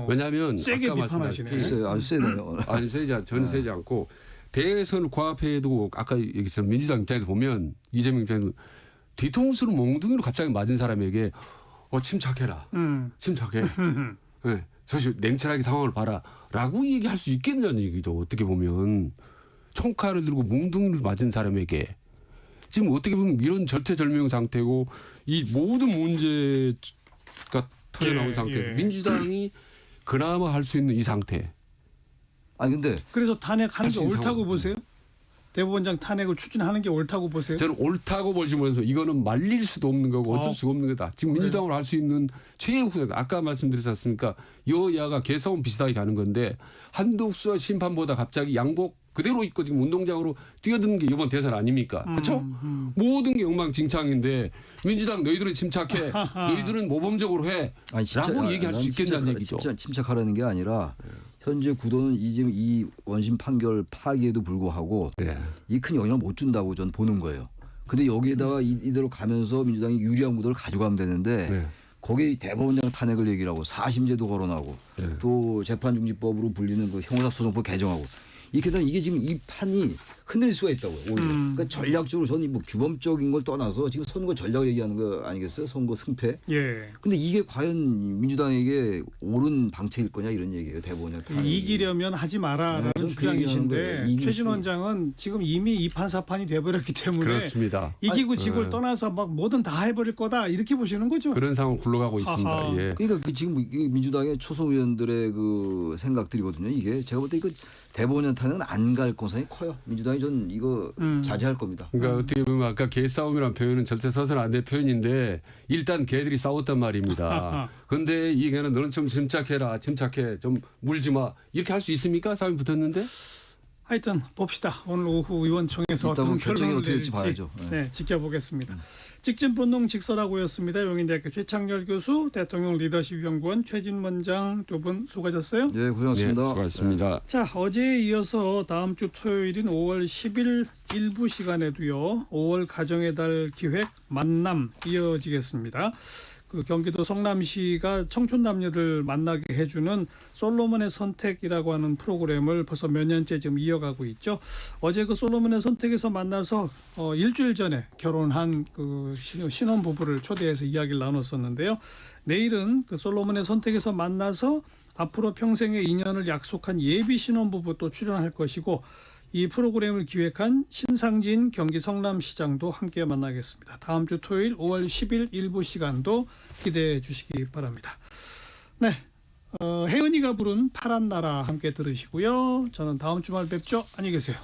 왜냐하면 세게 아까 비판하시네. 말씀하셨듯이 있어요. 아주 세네요. 아니 전혀 세지 않고 대선을 코앞에 두고 아까 얘기했던 민주당 입장에서 보면 이재명 입장에서 뒤통수를 몽둥이로 갑자기 맞은 사람에게 침착해라. 침착해. 네. 사실 냉철하게 상황을 봐라라고 얘기할 수 있겠냐는 얘기죠. 어떻게 보면 총칼을 들고 몽둥이를 맞은 사람에게 지금 어떻게 보면 이런 절체절명 상태고 이 모든 문제가 터져나온 상태에서 민주당이 그나마 할 수 있는 이 상태. 아니 근데 그래서 탄핵하는 게 할수 있는 옳다고 상황. 보세요? 대법원장 탄핵을 추진하는 게 옳다고 보세요? 저는 옳다고 보시면서 이거는 말릴 수도 없는 거고 어쩔 수가 없는 거다. 지금 민주당으로 할 수 있는 최후 수단 아까 말씀드렸지 않습니까? 여야가 개성은 비슷하게 가는 건데 한덕수와 심판보다 갑자기 양복 그대로 입고 지금 운동장으로 뛰어드는 게 이번 대선 아닙니까? 그렇죠? 모든 게 엉망진창인데 민주당 너희들은 침착해. 너희들은 모범적으로 해. 아니, 라고 얘기할 수 있겠냐는 얘기죠. 침착하라는 게 아니라 현재 구도는 지금 이 원심 판결 파기에도 불구하고 네. 이 큰 영향을 못 준다고 저는 보는 거예요. 근데 여기에다가 이대로 가면서 민주당이 유리한 구도를 가져가면 되는데 네. 거기에 대법원장 탄핵을 얘기를 하고 사심제도 거론하고 또 재판중지법으로 불리는 그 형사소송법 개정하고 이렇게 되면 이게 지금 이 판이 흔들릴 수가 있다고요. 오히려. 그러니까 전략적으로 저는 뭐 규범적인 걸 떠나서 지금 선거 전략을 얘기하는 거 아니겠어요? 선거 승패. 예. 근데 이게 과연 민주당에게 옳은 방책일 거냐 이런 얘기예요. 대법원장 탄핵이. 이기려면 하지 마라라는 저는 그 얘기하는 거예요. 주장이신데 이길 최진 수- 원장은 지금 이미 이판사판이 돼버렸기 때문에 그렇습니다. 이기고 지고를 떠나서 막 뭐든 다 해버릴 거다 이렇게 보시는 거죠? 그런 상황 굴러가고 있습니다. 아하. 예. 그러니까 그 지금 이 민주당의 초선 의원들의 그 생각들이거든요. 이게 제가 볼 때 이거 대법원장 탄핵은 안 갈 가능성이 커요. 민주당이 전 이거 자제할 겁니다. 그러니까 어떻게 보면 아까 개싸움이라는 표현은 절대 서서는 안 될 표현인데 일단 개들이 싸웠단 말입니다. 그런데 이 개는 너는 좀 침착해라. 침착해. 좀 물지 마. 이렇게 할 수 있습니까? 싸움이 붙었는데. 하여튼 봅시다. 오늘 오후 의원총회에서 이따 어떤 결정이 결론을 어떻게 될지 내릴지 봐야죠. 네, 지켜보겠습니다. 직진본능 직설하고였습니다. 용인대학교 최창렬 교수, 대통령 리더십 연구원 최진 원장 두 분 수고하셨어요. 네, 고생하셨습니다. 예, 수고하셨습니다. 자, 어제에 이어서 다음 주 토요일인 5월 10일 일부 시간에도요. 5월 가정의 달 기획 만남 이어지겠습니다. 그 경기도 성남시가 청춘 남녀들 만나게 해주는 솔로몬의 선택이라고 하는 프로그램을 벌써 몇 년째 지금 이어가고 있죠. 어제 그 솔로몬의 선택에서 만나서 일주일 전에 결혼한 그 신혼 부부를 초대해서 이야기를 나눴었는데요. 내일은 그 솔로몬의 선택에서 만나서 앞으로 평생의 인연을 약속한 예비 신혼 부부 또 출연할 것이고. 이 프로그램을 기획한 신상진 경기 성남시장도 함께 만나겠습니다. 다음 주 토요일 5월 10일 일부 시간도 기대해 주시기 바랍니다. 네, 혜은이가 부른 파란 나라 함께 들으시고요. 저는 다음 주말 뵙죠. 안녕히 계세요.